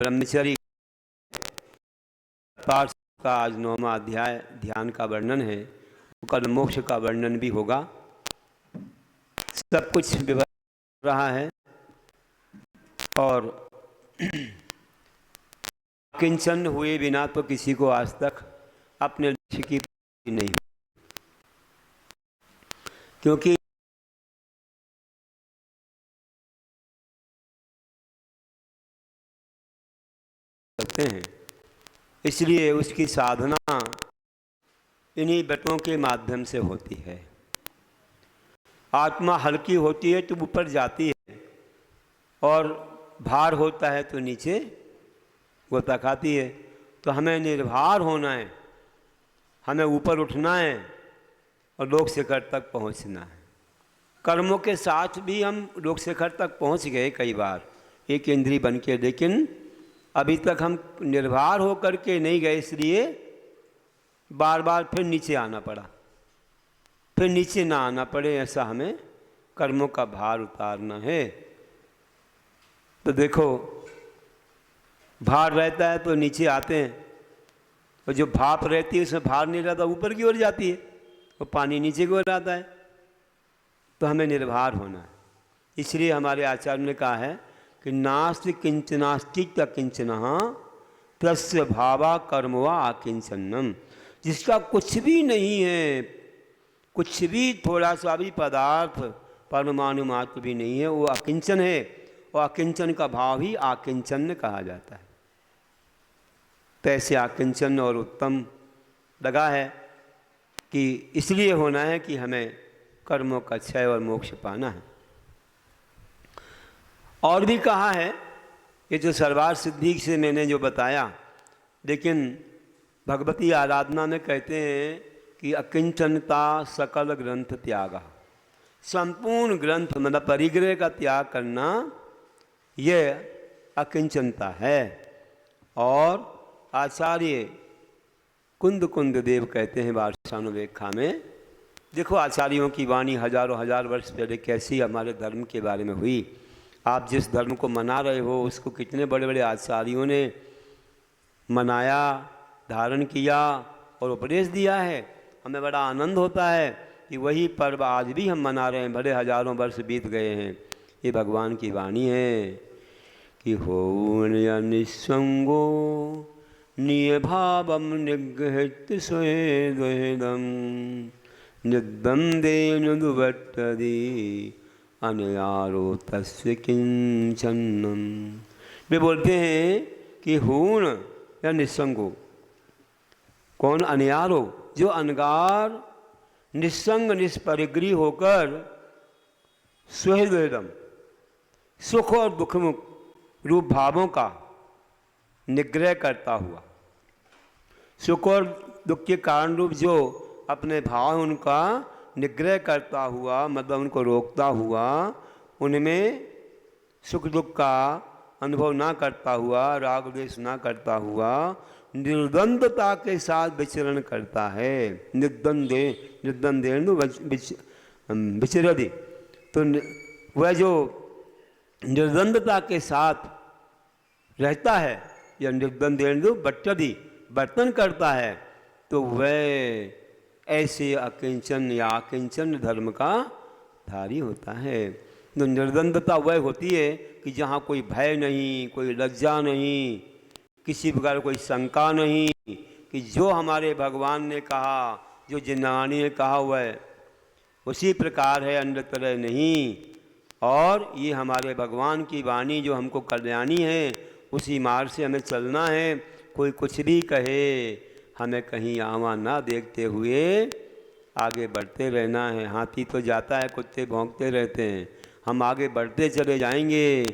ब्रह्मचर्य पाठ का आज 9वां अध्याय ध्यान का वर्णन है। कल मोक्ष का वर्णन भी होगा। सब कुछ विवरण रहा है और किंचन हुए बिना तो किसी को आज तक अपने लक्ष्य की प्राप्ति नहीं, क्योंकि करते हैं, इसलिए उसकी साधना इन्हीं व्रतों के माध्यम से होती है। आत्मा हल्की होती है तो ऊपर जाती है और भार होता है तो नीचे गोता खाती है। तो हमें निर्भर होना है, हमें ऊपर उठना है और लोक शिखर तक पहुंचना है। कर्मों के साथ भी हम लोक शिखर तक पहुंच गए कई बार एक इंद्रिय बन के, लेकिन अभी तक हम निर्भर होकर के नहीं गए, इसलिए बार बार फिर नीचे आना पड़ा। फिर नीचे ना आना पड़े ऐसा हमें कर्मों का भार उतारना है। तो देखो, भार रहता है तो नीचे आते हैं, और जो भाप रहती है उसमें भार नहीं रहता, ऊपर की ओर जाती है, और पानी नीचे की ओर आता है। तो हमें निर्भर होना है। इसलिए हमारे आचार्य ने कहा है कि नास्ति किंचनास्तिक किंचन तस्य भावा कर्मवा आकिंचनम। जिसका कुछ भी नहीं है, कुछ भी थोड़ा सा भी पदार्थ परमाणु मात्र भी नहीं है, वो अकिंचन है। और अकिंचन का भाव ही आकिंचन कहा जाता है। तैसे आकिंचन और उत्तम लगा है कि इसलिए होना है कि हमें कर्मों का क्षय और मोक्ष पाना है। और भी कहा है, ये जो सर्वार्थ सिद्धि से मैंने जो बताया, लेकिन भगवती आराधना में कहते हैं कि अकिंचनता सकल ग्रंथ त्याग। संपूर्ण ग्रंथ मतलब परिग्रह का त्याग करना ये अकिंचनता है। और आचार्य कुंद कुंद देव कहते हैं वार्षानुवेक्षा में, देखो आचार्यों की वाणी हजारों हजार वर्ष पहले कैसी हमारे धर्म के बारे में हुई। आप जिस धर्म को मना रहे हो उसको कितने बड़े बड़े आचार्यों ने मनाया, धारण किया और उपदेश दिया है। हमें बड़ा आनंद होता है कि वही पर्व आज भी हम मना रहे हैं, भले हजारों वर्ष बीत गए हैं। ये भगवान की वाणी है कि हो निसंगो निभावम निगृहित स्वेदम निर्द्वंदेन दुवट्टदी अनयारो तस्य किंचनम। वे बोलते हैं कि हूण या निसंगो, कौन? अनयारो, जो अनगार निसंग निष्परिग्रही होकर स्वहृदयम सुख और दुख रूप भावों का निग्रह करता हुआ, सुख और दुख के कारण रूप जो अपने भाव उनका निग्रह करता हुआ, मतलब उनको रोकता हुआ, उनमें सुख दुख का अनुभव ना करता हुआ, राग द्वेष ना करता हुआ, निर्द्वंदता के साथ विचरण करता है। निर्द्वंदेन विचरति, तो वह जो निर्द्वंदता के साथ रहता है या निर्द्वंदेन बट्टति बर्तन करता है, तो वह ऐसे अकिंचन या अकिंचन धर्म का धारी होता है। तो निर्द्वंदता वह होती है कि जहाँ कोई भय नहीं, कोई लज्जा नहीं, किसी प्रकार कोई शंका नहीं, कि जो हमारे भगवान ने कहा, जो जिन्नानी ने कहा वह उसी प्रकार है, अन्य तरह नहीं। और ये हमारे भगवान की वाणी जो हमको कल्याणी है, उसी मार्ग से हमें चलना है। कोई कुछ भी कहे, हमें कहीं आवा ना देखते हुए आगे बढ़ते रहना है। हाथी तो जाता है, कुत्ते भौंकते रहते हैं, हम आगे बढ़ते चले जाएंगे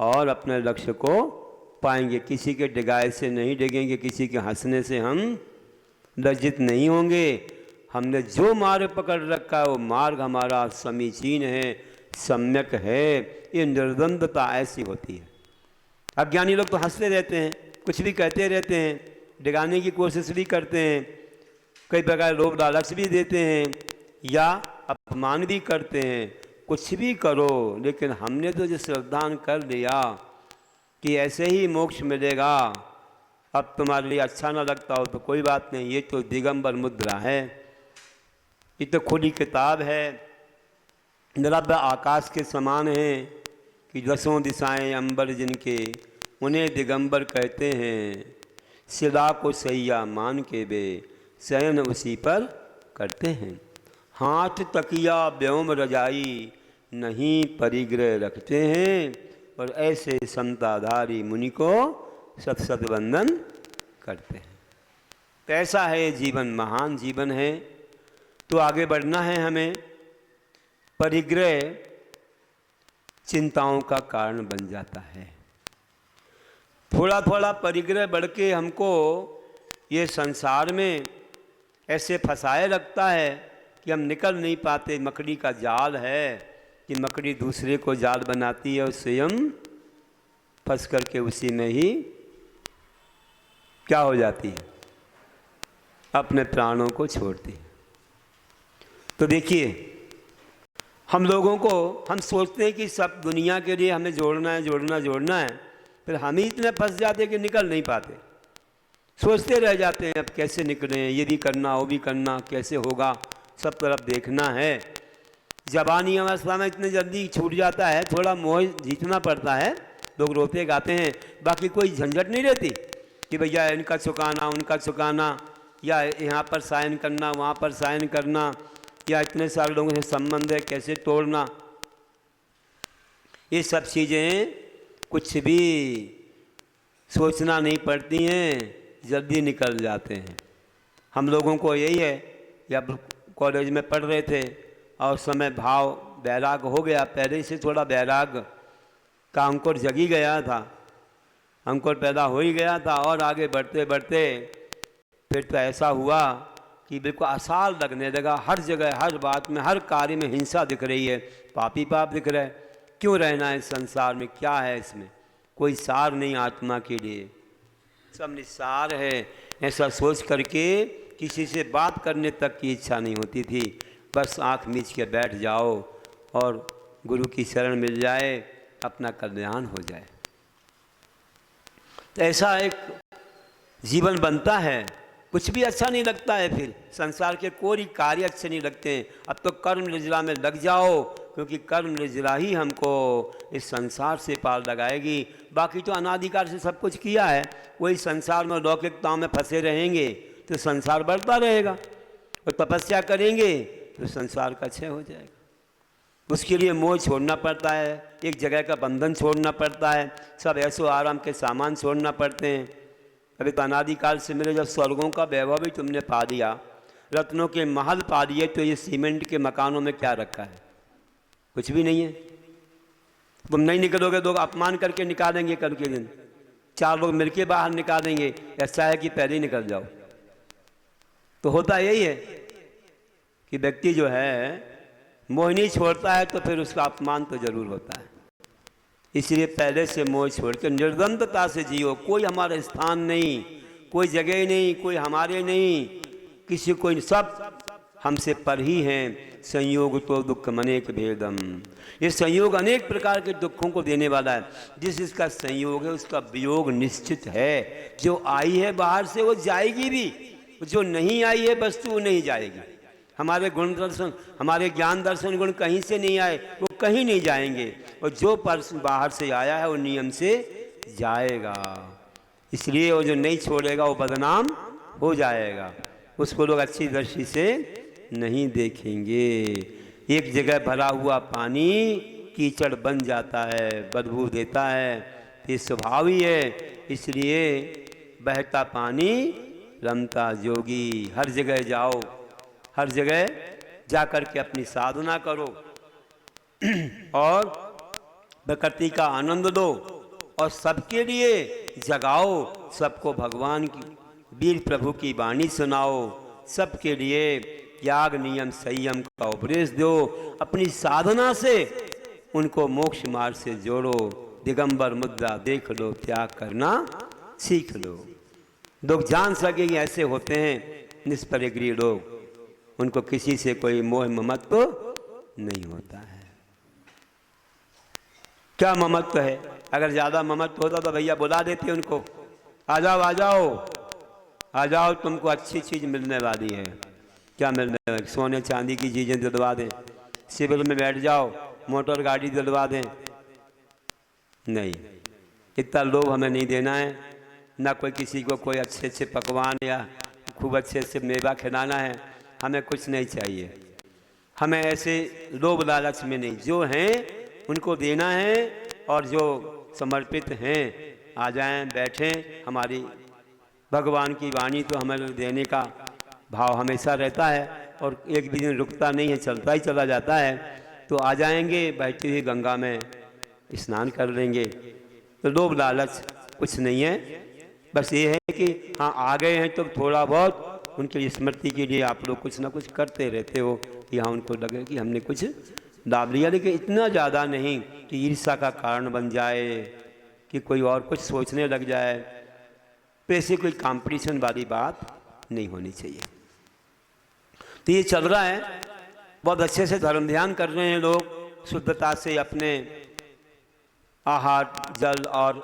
और अपने लक्ष्य को पाएंगे। किसी के डिगाए से नहीं डिगेंगे, किसी के हंसने से हम लज्जित नहीं होंगे। हमने जो मार्ग पकड़ रखा है वो मार्ग हमारा समीचीन है, सम्यक है। ये निर्द्वंदता ऐसी होती है। अज्ञानी लोग तो हंसते रहते हैं, कुछ भी कहते रहते हैं, डिगाने की कोशिश भी करते हैं, कई प्रकार लोभ लालच भी देते हैं या अपमान भी करते हैं। कुछ भी करो, लेकिन हमने तो जो श्रद्धान कर लिया कि ऐसे ही मोक्ष मिलेगा, अब तुम्हारे लिए अच्छा ना लगता हो तो कोई बात नहीं, ये तो दिगंबर मुद्रा है, ये तो खुली किताब है, द्रव्य आकाश के समान है कि दसों दिशाएं अंबर जिनके, उन्हें दिगंबर कहते हैं। शिला को सैया मान के वे शयन उसी पर करते हैं। हाथ तकिया व्योम रजाई नहीं परिग्रह रखते हैं, और ऐसे समताधारी मुनि को सब सद्वंदन करते हैं। तो ऐसा है जीवन, महान जीवन है। तो आगे बढ़ना है हमें। परिग्रह चिंताओं का कारण बन जाता है। थोड़ा थोड़ा परिग्रह बढ़ के हमको ये संसार में ऐसे फंसाए रखता है कि हम निकल नहीं पाते। मकड़ी का जाल है कि मकड़ी दूसरे को जाल बनाती है और स्वयं फंस करके उसी में ही क्या हो जाती है, अपने प्राणों को छोड़ती है। तो देखिए, हम लोगों को, हम सोचते हैं कि सब दुनिया के लिए हमें जोड़ना है, जोड़ना है, फिर हम ही इतने फंस जाते हैं कि निकल नहीं पाते। सोचते रह जाते हैं अब कैसे निकलें, ये भी करना, वो भी करना, कैसे होगा, सब तरफ देखना है। जवानी अवस्था में इतने जल्दी छूट जाता है, थोड़ा मोह जीतना पड़ता है, लोग रोते गाते हैं, बाकी कोई झंझट नहीं रहती कि भैया इनका चुकाना, उनका चुकाना, या यहाँ पर साइन करना, वहाँ पर साइन करना, या इतने सारे लोगों से संबंध है कैसे तोड़ना। ये सब चीज़ें कुछ भी सोचना नहीं पड़ती हैं, जल्दी निकल जाते हैं। हम लोगों को यही है, जब कॉलेज में पढ़ रहे थे और समय भाव वैराग हो गया, पहले से थोड़ा वैराग का अंकुर जगी गया था, अंकुर पैदा हो ही गया था, और आगे बढ़ते बढ़ते फिर तो ऐसा हुआ कि बिल्कुल आसार लगने लगा। हर जगह, हर बात में, हर कार्य में हिंसा दिख रही है, पाप ही पाप दिख रहा है। क्यों रहना है संसार में, क्या है इसमें, कोई सार नहीं आत्मा के लिए, सब निस्सार है। ऐसा सोच करके किसी से बात करने तक की इच्छा नहीं होती थी। बस आँख मीच के बैठ जाओ और गुरु की शरण मिल जाए, अपना कल्याण हो जाए। तो ऐसा एक जीवन बनता है। कुछ भी अच्छा नहीं लगता है, फिर संसार के कोई कार्य अच्छे नहीं लगते हैं। अब तो कर्म निर्जला में लग जाओ, क्योंकि कर्म निर्जला ही हमको इस संसार से पार लगाएगी। बाकी तो अनादिकाल से सब कुछ किया है, वही संसार में लौकिकताओं में फंसे रहेंगे तो संसार बढ़ता रहेगा, और तपस्या करेंगे तो संसार का क्षय हो जाएगा। उसके लिए मोह छोड़ना पड़ता है, एक जगह का बंधन छोड़ना पड़ता है, सब ऐसो आराम के सामान छोड़ना पड़ते हैं। अभी तो अनादिकाल से मेरे जब स्वर्गों का वैभव भी तुमने पा दिया, रत्नों के महल पा दिए, तो ये सीमेंट के मकानों में क्या रखा है, कुछ भी नहीं है। तुम नहीं निकलोगे, लोग अपमान करके निकालेंगे, कल के दिन 4 लोग मिलके बाहर निकालेंगे, ऐसा है कि पहले ही निकल जाओ। तो होता यही है कि व्यक्ति जो है मोह नहीं छोड़ता है, तो फिर उसका अपमान तो जरूर होता है। इसलिए पहले से मोह छोड़ के निर्द्वंदता से जियो। कोई हमारा स्थान नहीं, कोई जगह नहीं, कोई हमारे नहीं, किसी कोई, सब हमसे पर ही हैं। संयोग तो दुख मनेक भेदम, ये संयोग अनेक प्रकार के दुखों को देने वाला है। जिस जिसका संयोग है उसका वियोग निश्चित है। जो आई है बाहर से वो जाएगी भी, जो नहीं आई है वस्तु वो नहीं जाएगी। हमारे गुण दर्शन, हमारे ज्ञान दर्शन गुण कहीं से नहीं आए, वो कहीं नहीं जाएंगे, और जो पर्स बाहर से आया है वो नियम से जाएगा। इसलिए वो जो नहीं छोड़ेगा वो बदनाम हो जाएगा, उसको लोग अच्छी दृष्टि से नहीं देखेंगे। एक जगह भरा हुआ पानी कीचड़ बन जाता है, बदबू देता है, ये स्वभाव ही है। इसलिए बहता पानी रमता जोगी। हर जगह जाओ, हर जगह जा कर के अपनी साधना करो और प्रकृति का आनंद लो, और सबके लिए जगाओ, सबको भगवान की वीर प्रभु की वाणी सुनाओ, सबके लिए त्याग नियम संयम का उपदेश दो। अपनी साधना से उनको मोक्ष मार्ग से जोड़ो। दिगंबर मुद्रा देख लो, त्याग करना सीख लो। लोग जान सके कि ऐसे होते हैं निष्परिग्रही लोग, उनको किसी से कोई मोह ममत्व नहीं होता है। क्या ममत्व है? अगर ज़्यादा ममत्व होता तो भैया बुला देते उनको, आ जाओ आ जाओ आ जाओ, तुमको अच्छी चीज़ मिलने वाली है। क्या मिलने वाली? सोने चांदी की चीज़ें दिलवा दें, सिविल में बैठ जाओ, मोटर गाड़ी दिलवा दें। नहीं, इतना लोभ हमें नहीं देना है, ना कोई किसी को कोई अच्छे अच्छे पकवान या खूब अच्छे से मेवा खिलाना है। हमें कुछ नहीं चाहिए, हमें ऐसे लोभ लालच में नहीं, जो हैं उनको देना है। और जो समर्पित हैं आ जाएं, बैठें। हमारी भगवान की वाणी तो हमें देने का भाव हमेशा रहता है, और एक भी दिन रुकता नहीं है, चलता ही चला जाता है। तो आ जाएंगे, बहती हुई गंगा में स्नान कर लेंगे। तो लोभ लालच कुछ नहीं है, बस ये है कि हाँ आ गए हैं तो थोड़ा बहुत उनकी स्मृति के लिए आप लोग कुछ ना कुछ करते रहते हो, कि हाँ उनको लगे कि हमने कुछ लाभ लिया। लेकिन इतना ज़्यादा नहीं कि ईर्ष्या का कारण बन जाए, कि कोई और कुछ सोचने लग जाए। पैसे कोई कंपटीशन वाली बात नहीं होनी चाहिए। तो ये चल रहा है, बहुत अच्छे से धर्म ध्यान कर रहे हैं लोग, शुद्धता से अपने आहार जल और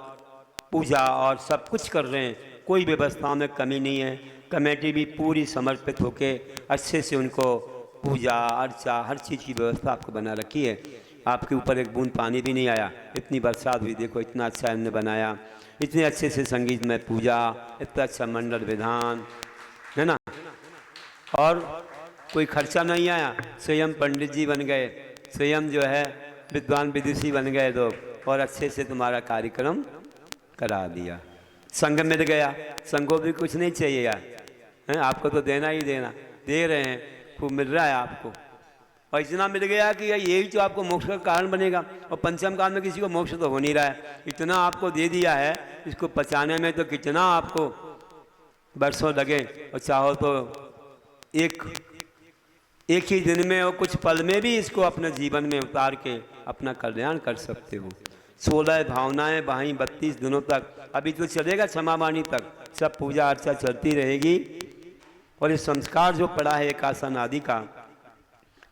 पूजा और सब कुछ कर रहे हैं, कोई व्यवस्था में कमी नहीं है। कमेटी भी पूरी समर्पित होके अच्छे से उनको पूजा अर्चा हर चीज़ की व्यवस्था आपको बना रखी है। आपके ऊपर एक बूंद पानी भी नहीं आया, इतनी बरसात हुई, देखो इतना अच्छा हमने बनाया, इतने अच्छे से संगीत में पूजा, इतना अच्छा मंडल विधान है ना, और कोई खर्चा नहीं आया। स्वयं पंडित जी बन गए, स्वयं जो है विद्वान विदुषी बन गए लोग, और अच्छे से तुम्हारा कार्यक्रम करा दिया। संघ मिल गया, संघ को भी कुछ नहीं चाहिए यार, हैं आपको तो देना ही देना, दे रहे हैं, खूब मिल रहा है आपको। और इतना मिल गया कि यही तो आपको मोक्ष का कारण बनेगा। और पंचम काल में किसी को मोक्ष तो हो नहीं रहा है, इतना आपको दे दिया है, इसको पचाने में तो कितना आपको बरसों लगे। और चाहो तो एक ही दिन में और कुछ पल में भी इसको अपने जीवन में उतार के अपना कल्याण कर सकते हो। 16 भावनाएं वहीं 32 दिनों तक, अभी तो चलेगा क्षमावाणी तक, सब पूजा अर्चा चलती रहेगी। और ये संस्कार जो पड़ा है एकासन आदि का,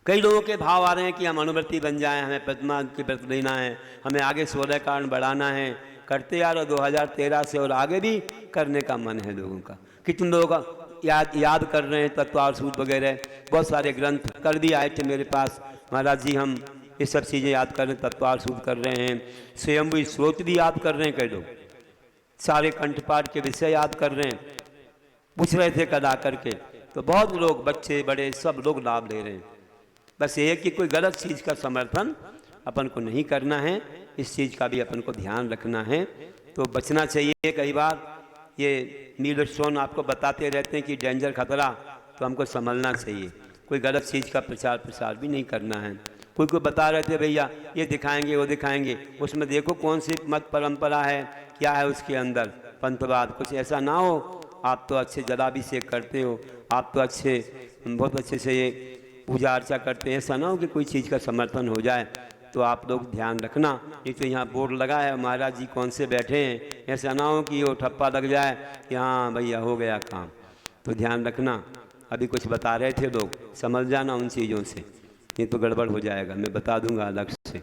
कई लोगों के भाव आ रहे हैं कि हम अनुवर्ती बन जाएं, हमें प्रतिमा की व्रत लेना है, हमें आगे 16 कारण बढ़ाना है। करते यार 2013 से और आगे भी करने का मन है लोगों का। कितने लोगों का याद कर रहे हैं तत्वार सूत्र वगैरह, बहुत सारे ग्रंथ कर भी आए थे मेरे पास, महाराज जी हम ये सब चीज़ें याद कर रहे हैं, तत्वार सूत्र कर रहे हैं, स्वयंभू स्रोत भी याद कर रहे हैं कई लोग, सारे कंठपाठ के विषय याद कर रहे हैं, पूछ रहे थे कदा करके। तो बहुत लोग, बच्चे बड़े सब लोग लाभ ले रहे हैं। बस ये है कि कोई गलत चीज़ का समर्थन अपन को नहीं करना है, इस चीज़ का भी अपन को ध्यान रखना है, तो बचना चाहिए। कई बार ये मील स्टोन आपको बताते रहते हैं कि डेंजर खतरा, तो हमको समझना चाहिए। कोई गलत चीज़ का प्रचार प्रसार भी नहीं करना है। कोई को बता रहे थे भैया ये दिखाएंगे वो दिखाएंगे, उसमें देखो कौन सी मत परंपरा है, क्या है उसके अंदर पंथवाद, कुछ ऐसा ना हो। आप तो अच्छे जलाभिषेक करते हो, आप तो अच्छे बहुत अच्छे से ये पूजा अर्चा करते हैं, ऐसा ना हो कि कोई चीज़ का समर्थन हो जाए। तो आप लोग ध्यान रखना, नहीं तो यहाँ बोर्ड लगा है महाराज जी कौन से बैठे हैं, ऐसा ना हो कि वो ठप्पा लग जाए कि हाँ भैया हो गया काम। तो ध्यान रखना, अभी कुछ बता रहे थे लोग, समझ जाना उन चीज़ों से, नहीं तो गड़बड़ हो जाएगा, मैं बता दूंगा अलग से।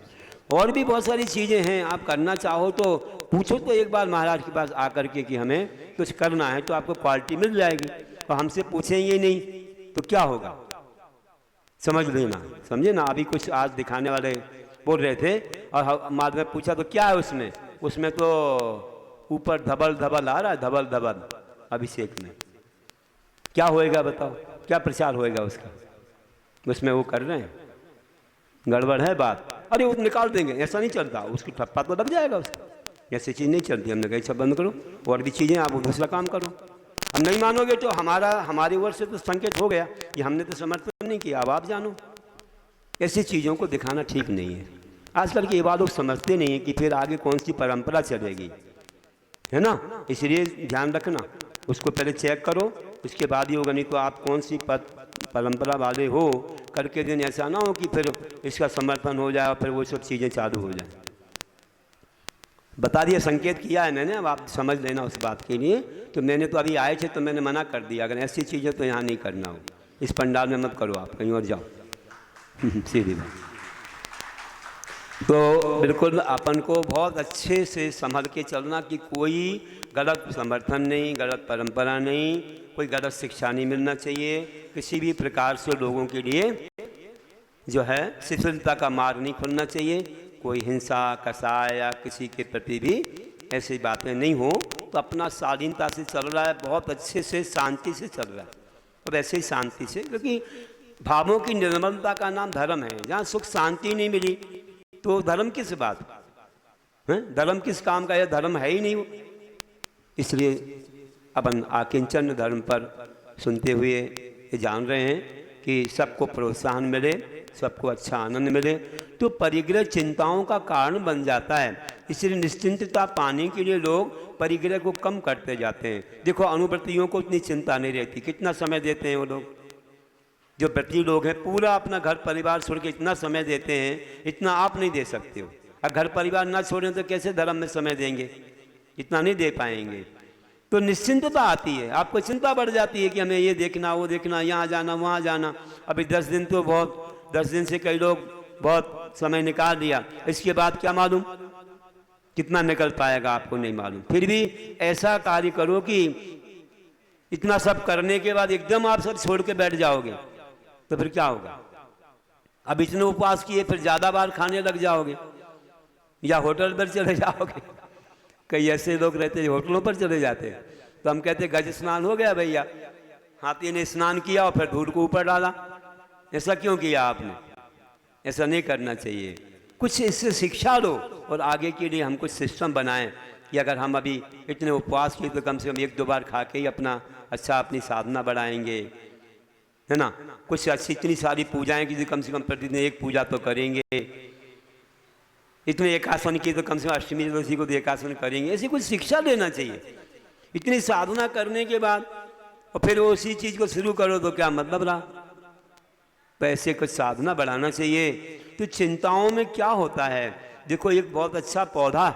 और भी बहुत सारी चीज़ें हैं, आप करना चाहो तो पूछो तो एक बार महाराज के पास आकर के कि हमें कुछ करना है, तो आपको क्वालिटी मिल जाएगी। और हमसे पूछेंगे नहीं तो क्या होगा, समझ लेना, समझे ना। अभी कुछ आज दिखाने वाले बोल रहे थे और बाद में पूछा तो क्या है उसमें, उसमें तो ऊपर धबल धबल आ रहा है, धबल धबल अभिषेक में क्या होएगा बताओ, क्या प्रचार होएगा उसका, उसमें वो कर रहे हैं, गड़बड़ है बात। अरे वो निकाल देंगे, ऐसा नहीं चलता, उसकी ठप्पा तो लग जाएगा उसका, ऐसी चीज़ नहीं चलती। हमने कही सब बंद करो, और भी चीज़ें आप दूसरा काम करो। अब नहीं मानोगे तो हमारी ओर से तो संकेत हो गया कि हमने तो समर्थन नहीं किया, अब आप जानो। ऐसी चीज़ों को दिखाना ठीक नहीं है। आजकल के युवा लोग समझते नहीं है कि फिर आगे कौन सी परंपरा चलेगी, है ना। इसलिए ध्यान रखना, उसको पहले चेक करो, उसके बाद ही होगा, नहीं तो आप कौन सी परंपरा वाले हो करके दिन ऐसा ना हो कि फिर इसका समर्थन हो जाए और फिर वो सब चीज़ें चालू हो जाए। बता दिया, संकेत किया है मैंने, अब आप समझ लेना उस बात के लिए। तो मैंने तो अभी आए थे तो मैंने मना कर दिया, अगर ऐसी चीज़ें तो यहाँ नहीं करना हो, इस पंडाल में मत करो, आप कहीं और जाओ। सीधी बात। तो बिल्कुल अपन को बहुत अच्छे से संभल के चलना कि कोई गलत समर्थन नहीं, गलत परंपरा नहीं, कोई गलत शिक्षा नहीं मिलना चाहिए। किसी भी प्रकार से लोगों के लिए जो है शिथिलता का मार्ग नहीं खुलना चाहिए। कोई हिंसा, कसाय या किसी के प्रति भी ऐसी बातें नहीं हो। तो अपना शालीनता से चल रहा है, बहुत अच्छे से शांति से चल रहा है, और ऐसे ही शांति से, क्योंकि भावों की निर्मलता का नाम धर्म है। जहाँ सुख शांति नहीं मिली तो धर्म किस बात है? धर्म किस काम का? यह धर्म है ही नहीं वो। इसलिए अपन आकिंचन धर्म पर सुनते हुए ये जान रहे हैं कि सबको प्रोत्साहन मिले, सबको अच्छा आनंद मिले, तो परिग्रह चिंताओं का कारण बन जाता है। इसलिए निश्चिंतता पाने के लिए लोग परिग्रह को कम करते जाते हैं। देखो अनुभृतियों को इतनी चिंता नहीं रहती, कितना समय देते हैं वो लोग। जो व्रती लोग हैं पूरा अपना घर परिवार छोड़ के इतना समय देते हैं, इतना आप नहीं दे सकते हो। अगर घर परिवार ना छोड़ें तो कैसे धर्म में समय देंगे? इतना नहीं दे पाएंगे। तो निश्चिंतता आती है, आपको चिंता बढ़ जाती है कि हमें ये देखना, वो देखना, यहाँ जाना, वहाँ जाना। अभी 10 दिन तो बहुत, 10 दिन से कई लोग बहुत समय निकाल दिया, इसके बाद क्या मालूम कितना निकल पाएगा, आपको नहीं मालूम। फिर भी ऐसा कार्य करो कि इतना सब करने के बाद एकदम आप सब छोड़ के बैठ जाओगे तो फिर क्या होगा? अब इतने उपवास किए फिर ज़्यादा बार खाने लग जाओगे या होटल पर चले जाओगे। कई ऐसे लोग रहते हैं होटलों पर चले जाते हैं। तो हम कहते गज स्नान हो गया भैया, हाथी ने स्नान किया और फिर धूल को ऊपर डाला। ऐसा क्यों किया आपने? ऐसा नहीं करना चाहिए। कुछ इससे शिक्षा लो और आगे के लिए हम कुछ सिस्टम बनाएं कि अगर हम अभी इतने उपवास किए तो कम से कम 1-2 बार खा के ही अपना अच्छा अपनी साधना बढ़ाएंगे, है ना। कुछ अच्छी इतनी सारी पूजाएं की कम से कम प्रतिदिन 1 पूजा तो करेंगे। इतने एकासन की तो कम से कम अष्टमी चतुर्थी को तो एकासन करेंगे। ऐसी कुछ शिक्षा देना चाहिए। इतनी साधना करने के बाद और फिर वो उसी चीज़ को शुरू करो तो क्या मतलब रहा? तो ऐसे कुछ साधना बढ़ाना चाहिए। तो चिंताओं में क्या होता है, देखो एक बहुत अच्छा पौधा,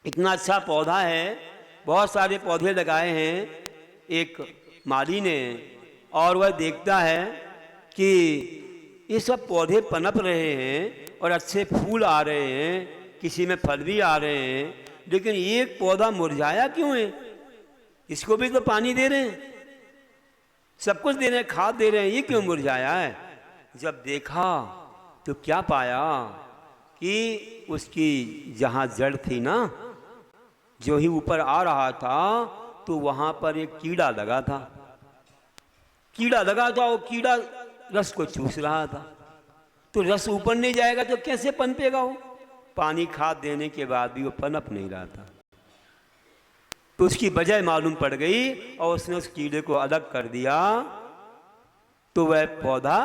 इतना अच्छा पौधा है, बहुत सारे पौधे लगाए हैं एक माली ने, और वह देखता है कि ये सब पौधे पनप रहे हैं और अच्छे फूल आ रहे हैं, किसी में फल भी आ रहे हैं, लेकिन एक पौधा मुरझाया क्यों है? इसको भी तो पानी दे रहे हैं, सब कुछ दे रहे हैं, खाद दे रहे हैं, ये क्यों मुरझाया है? जब देखा तो क्या पाया कि उसकी जहाँ जड़ थी ना, जो ही ऊपर आ रहा था तो वहाँ पर एक कीड़ा लगा था। कीड़ा लगा था, वो कीड़ा रस को चूस रहा था। तो रस ऊपर नहीं जाएगा तो कैसे पनपेगा वो? पानी खाद देने के बाद भी वो पनप नहीं रहा था। तो उसकी वजह मालूम पड़ गई और उसने उस कीड़े को अलग कर दिया, तो वह पौधा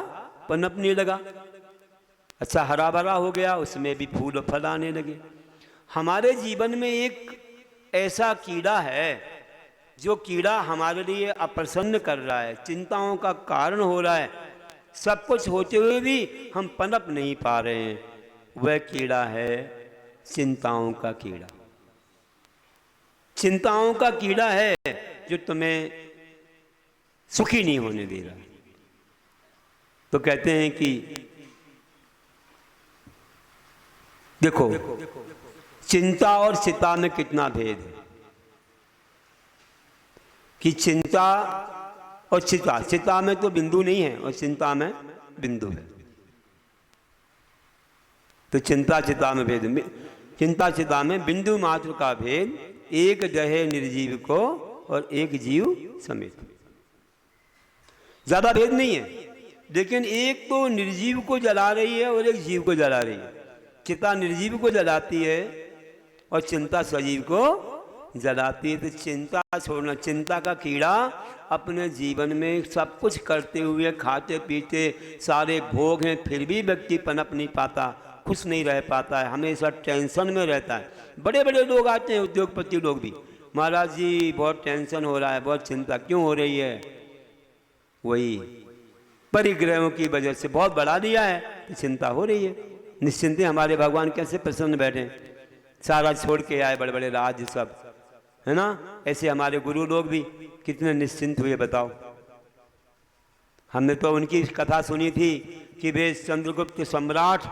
पनपने लगा, अच्छा हरा भरा हो गया, उसमें भी फूल और फल आने लगे। हमारे जीवन में एक ऐसा कीड़ा है जो कीड़ा हमारे लिए अप्रसन्न कर रहा है, चिंताओं का कारण हो रहा है। सब कुछ होते हुए भी हम पनप नहीं पा रहे हैं। वह कीड़ा है चिंताओं का कीड़ा। चिंताओं का कीड़ा है जो तुम्हें सुखी नहीं होने दे रहा। तो कहते हैं कि देखो चिंता और चिता में कितना भेद है कि चिंता और चिता, चिता में तो बिंदु नहीं है और चिंता में बिंदु है। तो चिंता चिता में भेद, चिंता चिता में बिंदु मात्र का भेद, एक दहे निर्जीव को और एक जीव समेत। ज्यादा भेद नहीं है, लेकिन एक तो निर्जीव को जला रही है और एक जीव को जला रही है। चिता निर्जीव को जलाती है और चिंता सजीव को जलाती है। तो चिंता छोड़ना, चिंता का कीड़ा अपने जीवन में सब कुछ करते हुए, खाते पीते सारे भोग हैं, फिर भी व्यक्ति पनप नहीं पाता, खुश नहीं रह पाता है, हमेशा टेंशन में रहता है। बड़े बड़े लोग आते हैं, उद्योगपति लोग भी, महाराज जी बहुत टेंशन हो रहा है, बहुत चिंता क्यों हो रही है? वही परिग्रहों की वजह से बहुत बढ़ा दिया है तो चिंता हो रही है। निश्चिंत हमारे भगवान कैसे प्रसन्न बैठे, सारा छोड़ के आए, बड़े बड़े राज्य सब, है ना। ऐसे हमारे गुरु लोग भी कितने निश्चिंत हुए बताओ। हमने तो उनकी कथा सुनी थी कि वे चंद्रगुप्त सम्राट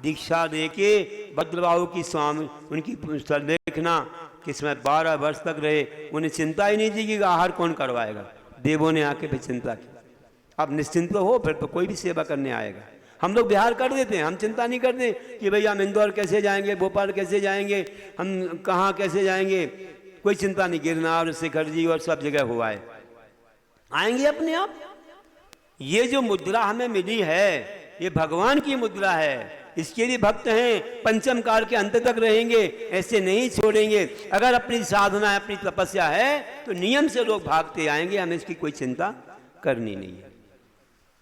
दीक्षा देके भद्रबाहु की स्वामी उनकी देखना कि इसमें 12 वर्ष तक रहे, उन्हें चिंता ही नहीं थी कि आहार कौन करवाएगा। देवों ने आके भी चिंता की। अब निश्चिंत हो फिर तो कोई भी सेवा करने आएगा। हम लोग बिहार कर देते हैं, हम चिंता नहीं करते कि भैया हम इंदौर कैसे जाएंगे, भोपाल कैसे जाएंगे, हम कहाँ कैसे जाएंगे, कोई चिंता नहीं। गिरनार, शिखर जी और सब जगह हुआ है, आएंगे अपने आप। ये जो मुद्रा हमें मिली है ये भगवान की मुद्रा है, इसके लिए भक्त हैं, पंचम काल के अंत तक रहेंगे, ऐसे नहीं छोड़ेंगे। अगर अपनी साधना है, अपनी तपस्या है तो नियम से लोग भागते आएंगे, हमें इसकी कोई चिंता करनी नहीं है।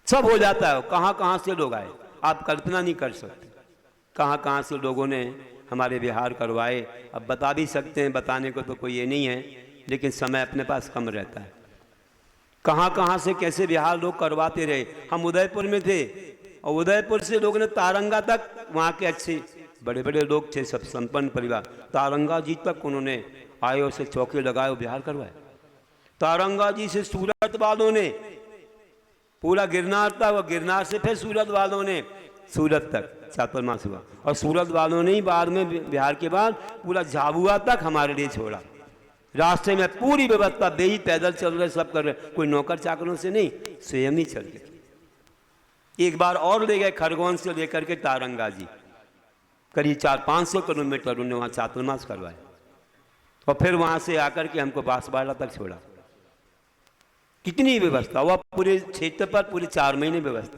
सब हो जाता है। कहाँ कहाँ से लोग आए आप कल्पना नहीं कर सकते, कहाँ कहाँ से लोगों ने हमारे विहार करवाए। अब बता भी सकते हैं, बताने को तो कोई ये नहीं है, लेकिन समय अपने पास कम रहता है। कहाँ कहाँ से कैसे विहार लोग करवाते रहे। हम उदयपुर में थे और उदयपुर से लोगों ने तारंगा तक, वहाँ के अच्छे बड़े बड़े लोग थे, सब संपन्न परिवार, तारंगा जी तक उन्होंने आए और से चौके लगाए और विहार करवाए। तारंगा जी से सूरत वालों ने पूरा गिरनार तक, और गिरनार से फिर सूरत वालों ने सूरत तक चातुर्मास हुआ, और सूरत वालों ने ही बाद में बिहार के बाद पूरा झाबुआ तक हमारे लिए छोड़ा। रास्ते में पूरी व्यवस्था बेही पैदल चल रहे, सब कर रहे, कोई नौकर चाकरों से नहीं, स्वयं ही चल गए। एक बार और ले गए खरगोन से लेकर के तारंगा जी, करीब 400-500 किलोमीटर उन्होंने वहाँ चातुर्मास करवाए, और फिर वहाँ से आकर के हमको बांसवाड़ा तक छोड़ा। कितनी व्यवस्था हुआ पूरे क्षेत्र पर, पूरे 4 महीने व्यवस्था।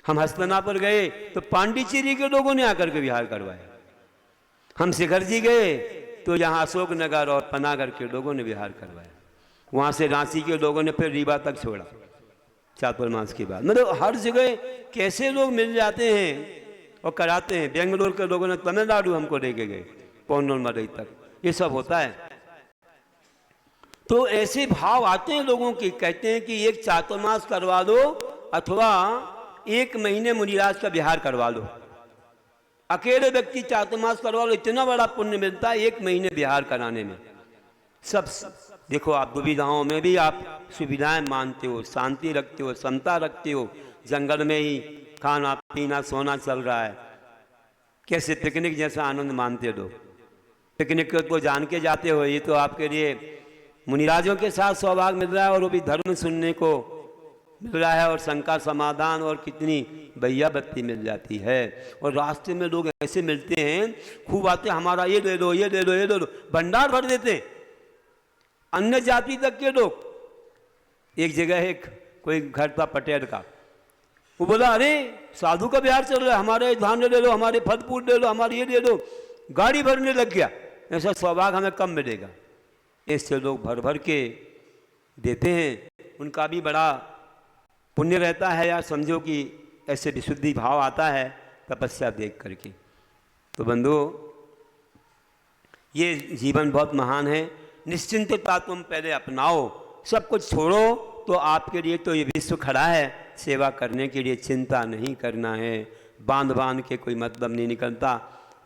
हम हस्तनापुर गए तो पांडिचेरी के लोगों ने आकर के विहार करवाया। हम शिखर जी गए तो यहाँ अशोक नगर और पनागर के लोगों ने विहार करवाया। वहाँ से रांची के लोगों ने फिर रीवा तक छोड़ा चातुर्मास के बाद। मतलब हर जगह कैसे लोग मिल जाते हैं और कराते हैं। बेंगलोर के लोगों ने तमिलनाडु हमको लेके गए, पौनोल मदई तक, ये सब होता है। तो ऐसे भाव आते हैं लोगों के, कहते हैं कि एक चातुर्मास करवा दो अथवा 1 महीने मुनिराज का विहार करवा लो। अकेले व्यक्ति चातुर्मास करवा लो, इतना बड़ा पुण्य मिलता है 1 महीने विहार कराने में। सब देखो, आप दुविधाओं में भी आप सुविधाएं मानते हो, शांति रखते हो, समता रखते हो। जंगल में ही खाना पीना सोना चल रहा है, कैसे पिकनिक जैसा आनंद मानते हो। पिकनिक को जान के जाते हो, ये तो आपके लिए मुनिराजों के साथ सौभाग्य मिल रहा है, और वो भी धर्म सुनने को मिल रहा है, और शंका समाधान, और कितनी भैया बत्ती मिल जाती है। और रास्ते में लोग ऐसे मिलते हैं, खूब आते, हमारा ये ले लो, ये ले लो, ये ले लो, भंडार भर देते हैं। अन्य जाति तक के लोग। एक जगह एक कोई घर था पटेल का, वो बोला अरे साधु का विहार चल रहा है, हमारे धान ले लो, हमारे फल फूल ले लो, हमारे ये ले लो, गाड़ी भरने लग गया। ऐसा सौभाग्य हमें कम मिलेगा। ऐसे लोग भर भर के देते हैं, उनका भी बड़ा पुण्य रहता है यार। समझो कि ऐसे विशुद्धि भाव आता है तपस्या देख करके। तो बंधुओं, ये जीवन बहुत महान है। निश्चिंतता तुम पहले अपनाओ, सब कुछ छोड़ो, तो आपके लिए तो ये विश्व खड़ा है। सेवा करने के लिए चिंता नहीं करना है, बांध बांध के कोई मतलब नहीं निकलता,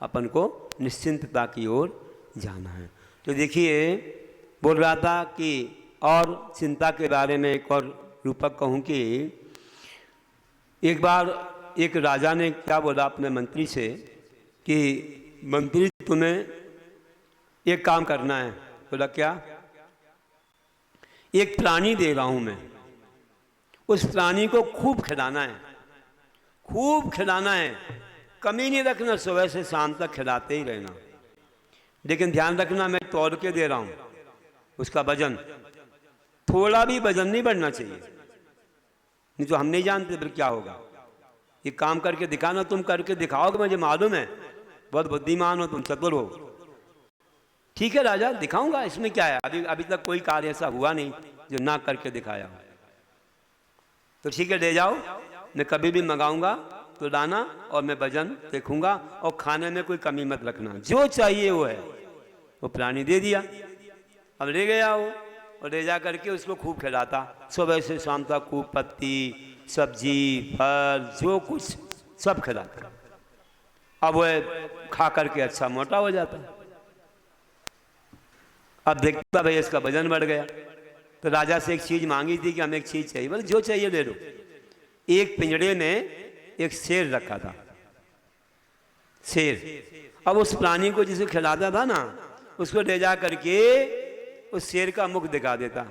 अपन को निश्चिंतता की ओर जाना है। तो देखिए, बोल रहा था कि और चिंता के बारे में एक और रूपक कहूँ कि एक बार एक राजा ने क्या बोला अपने मंत्री से कि मंत्री तुम्हें एक काम करना है। बोला क्या? एक प्राणी दे रहा हूँ मैं, उस प्राणी को खूब खिलाना है, खूब खिलाना है, कमी नहीं रखना, सुबह से शाम तक खिलाते ही रहना। लेकिन ध्यान रखना मैं तोड़ के दे रहा हूँ, उसका वजन थोड़ा भी वजन नहीं बढ़ना चाहिए, नहीं तो हम नहीं जानते फिर क्या होगा। ये काम करके दिखाना, तुम करके दिखाओगे, मुझे मालूम है बहुत बुद्धिमान हो तुम, चतुर हो। ठीक है राजा, दिखाऊंगा, इसमें क्या है। अभी तक कोई कार्य ऐसा हुआ नहीं जो ना करके दिखाया हो। तो ठीक है, ले जाओ, मैं कभी भी मंगाऊंगा तो लाना, और मैं वजन देखूंगा, और खाने में कोई कमी मत रखना, जो चाहिए वो है। वो प्राणी दे दिया। अब ले गया वो, और ले जा करके उसको खूब खिलाता, सुबह से शाम तक खूब पत्ती सब्जी फल जो कुछ सब खिलाता। अब वह खा करके अच्छा मोटा हो जाता। अब देखता भाई इसका वजन बढ़ गया, तो राजा से एक चीज मांगी थी कि हमें एक चीज चाहिए। बोले जो चाहिए ले लो। एक पिंजड़े में एक शेर रखा था, शेर। अब उस प्राणी को जिसे खिलाता था ना, उसको ले जा करके उस शेर का मुख दिखा देता,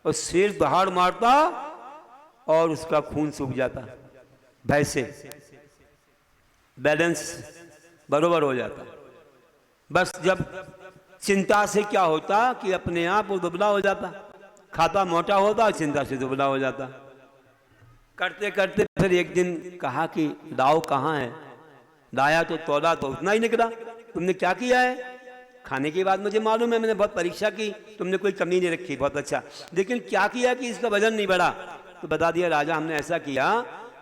और शेर दहाड़ मारता और उसका खून सूख जाता, भय से बैलेंस बरोबर हो जाता। बस जब चिंता से क्या होता कि अपने आप वो दुबला हो जाता, खाता मोटा होता, चिंता से दुबला हो जाता। करते करते फिर एक दिन कहा कि दाव कहाँ है? लाया तो तौला तो उतना ही निकला। तुमने क्या किया है? खाने के बाद मुझे मालूम है, मैंने बहुत परीक्षा की, तुमने कोई कमी नहीं रखी, बहुत अच्छा, लेकिन क्या किया कि इसका वजन नहीं बढ़ा? तो बता दिया राजा, हमने ऐसा किया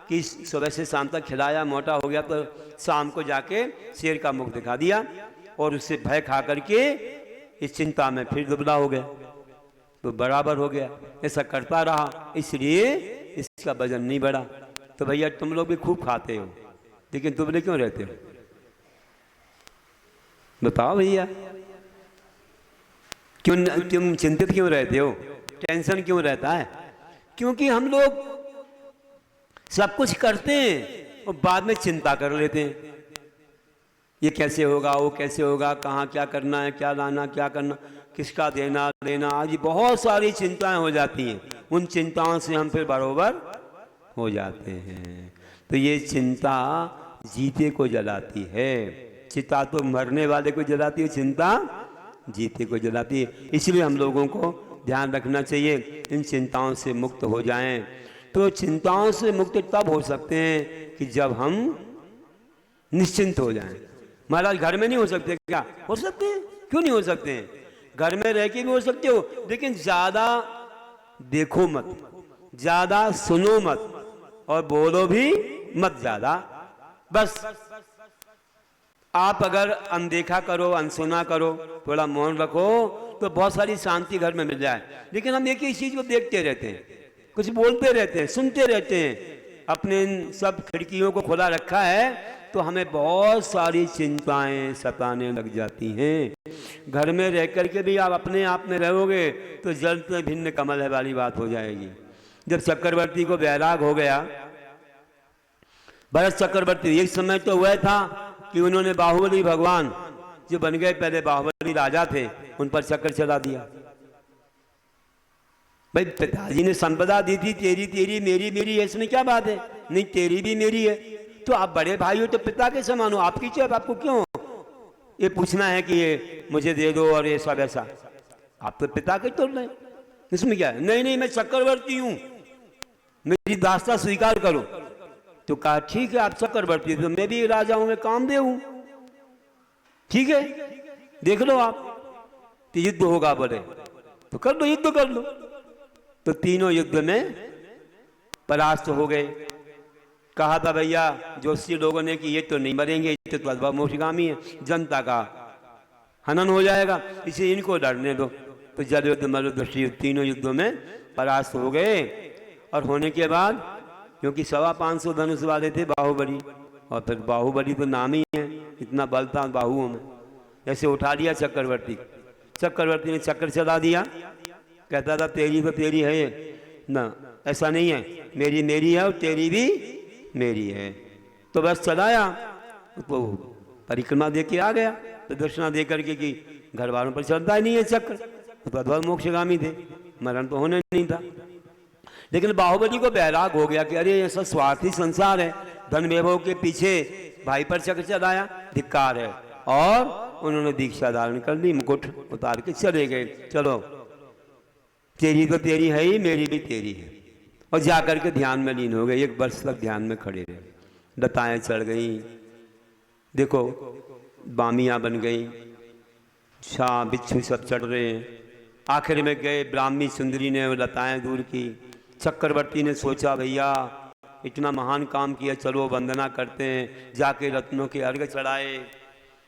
कि सुबह से शाम तक खिलाया, मोटा हो गया, तो शाम को जाके शेर का मुख दिखा दिया और उससे भय खा करके इस चिंता में फिर दुबला हो गया, तो बराबर हो गया। ऐसा करता रहा, इसलिए इसका वजन नहीं बढ़ा। तो भैया तुम लोग भी खूब खाते हो, लेकिन दुबले क्यों रहते हो? बताओ भैया, क्यों तुम चिंतित क्यों रहते हो? टेंशन क्यों रहता है? क्योंकि हम लोग सब कुछ करते हैं और बाद में चिंता कर लेते हैं, ये कैसे होगा, वो कैसे होगा, कहाँ क्या करना है, क्या लाना, क्या करना, किसका देना लेना, आज बहुत सारी चिंताएं हो जाती हैं। उन चिंताओं से हम फिर बरोबर हो जाते हैं। तो ये चिंता जीते को जलाती है। चिता तो मरने वाले को जलाती है, चिंता जीते को जलाती है। इसलिए हम लोगों को ध्यान रखना चाहिए, इन चिंताओं से मुक्त हो जाएं। तो चिंताओं से मुक्त तब हो सकते हैं कि जब हम निश्चिंत हो जाएं। महाराज घर में नहीं हो सकते क्या? हो सकते हैं, क्यों नहीं हो सकते हैं? घर में रह के भी हो सकते हो, लेकिन ज्यादा देखो मत, ज्यादा सुनो मत, और बोलो भी मत ज्यादा। बस आप अगर अनदेखा करो, अनसुना करो, थोड़ा मौन रखो, तो बहुत सारी शांति घर में मिल जाए। लेकिन हम एक ही चीज को देखते रहते हैं, कुछ बोलते रहते हैं, सुनते रहते हैं, अपने इन सब खिड़कियों को खुला रखा है, तो हमें बहुत सारी चिंताएं सताने लग जाती हैं। घर में रह करके भी आप अपने आप में रहोगे तो जल भिन्न कमल है वाली बात हो जाएगी। जब चक्रवर्ती को वैराग हो गया, भरत चक्रवर्ती, एक समय तो वह था कि उन्होंने बाहुबली भगवान जो बन गए, पहले बाहुबली राजा थे, उन पर चक्कर चला दिया। भाई पिताजी ने संपदा दी थी, तेरी तेरी मेरी मेरी, इसमें क्या बात है? नहीं, तेरी भी मेरी है, तो आप बड़े भाई हो तो पिता के समान हो, आपकी चेप आपको क्यों ये पूछना है कि ये मुझे दे दो और ये सब ऐसा? आप तो पिता के तोड़ रहे, इसमें क्या है? नहीं नहीं, मैं चक्रवर्ती हूं, मेरी दास्ता स्वीकार करो। तो कहा ठीक है, आप चक्रवर्ती तो मैं भी राजा हूं, मैं कामदेव हूं, ठीक है, देख लो आप, तो युद्ध होगा बोले, तो कर लो, युद्ध कर लो। तो तीनों युद्ध में परास्त हो गए। कहा था भैया जोशी लोगों ने कि ये तो नहीं मरेंगे, ये तो मोक्षगामी है, जनता का हनन हो जाएगा, इसे इनको लड़ने दो। तो जल युद्ध, मल युद्ध, श्री युद्ध, तीनों युद्धों में परास्त हो गए। और होने के बाद, क्योंकि 525 धनुष वाले थे बाहुबली, और फिर बाहुबली तो नाम ही है, इतना बल था बाहुओं में, ऐसे उठा लिया चक्रवर्ती। चक्रवर्ती ने चक्कर चला दिया, कहता था तेरी तो तेरी है ना, ऐसा नहीं है, मेरी मेरी है और तेरी भी मेरी है। तो बस चलाया, तो परिक्रमा दे के आ गया, तो दक्षिणा दे करके कि घर वालों पर चलता ही नहीं है चक्र, तो अद्भुत मोक्षगामी थे, मरण तो होने नहीं था। लेकिन बाहुबली को बैराग हो गया कि अरे ऐसा स्वार्थी संसार है, धन वैभव के पीछे भाई पर चक्र चलाया, धिक्कार है। और उन्होंने दीक्षा धारण कर ली, मुकुट उतार के चले गए, चलो तेरी तो तेरी है ही, मेरी भी तेरी है। और जाकर के ध्यान में लीन हो गए, 1 वर्ष तक ध्यान में खड़े रहे, लताएं चढ़ गई, देखो बामियां बन गई, शाह बिच्छू सब चढ़ रहे हैं। आखिर में गए, ब्राह्मी सुंदरी ने वो लताएं दूर की। चक्रवर्ती ने सोचा भैया इतना महान काम किया, चलो वंदना करते हैं, जाके रत्नों के अर्घ चढ़ाए।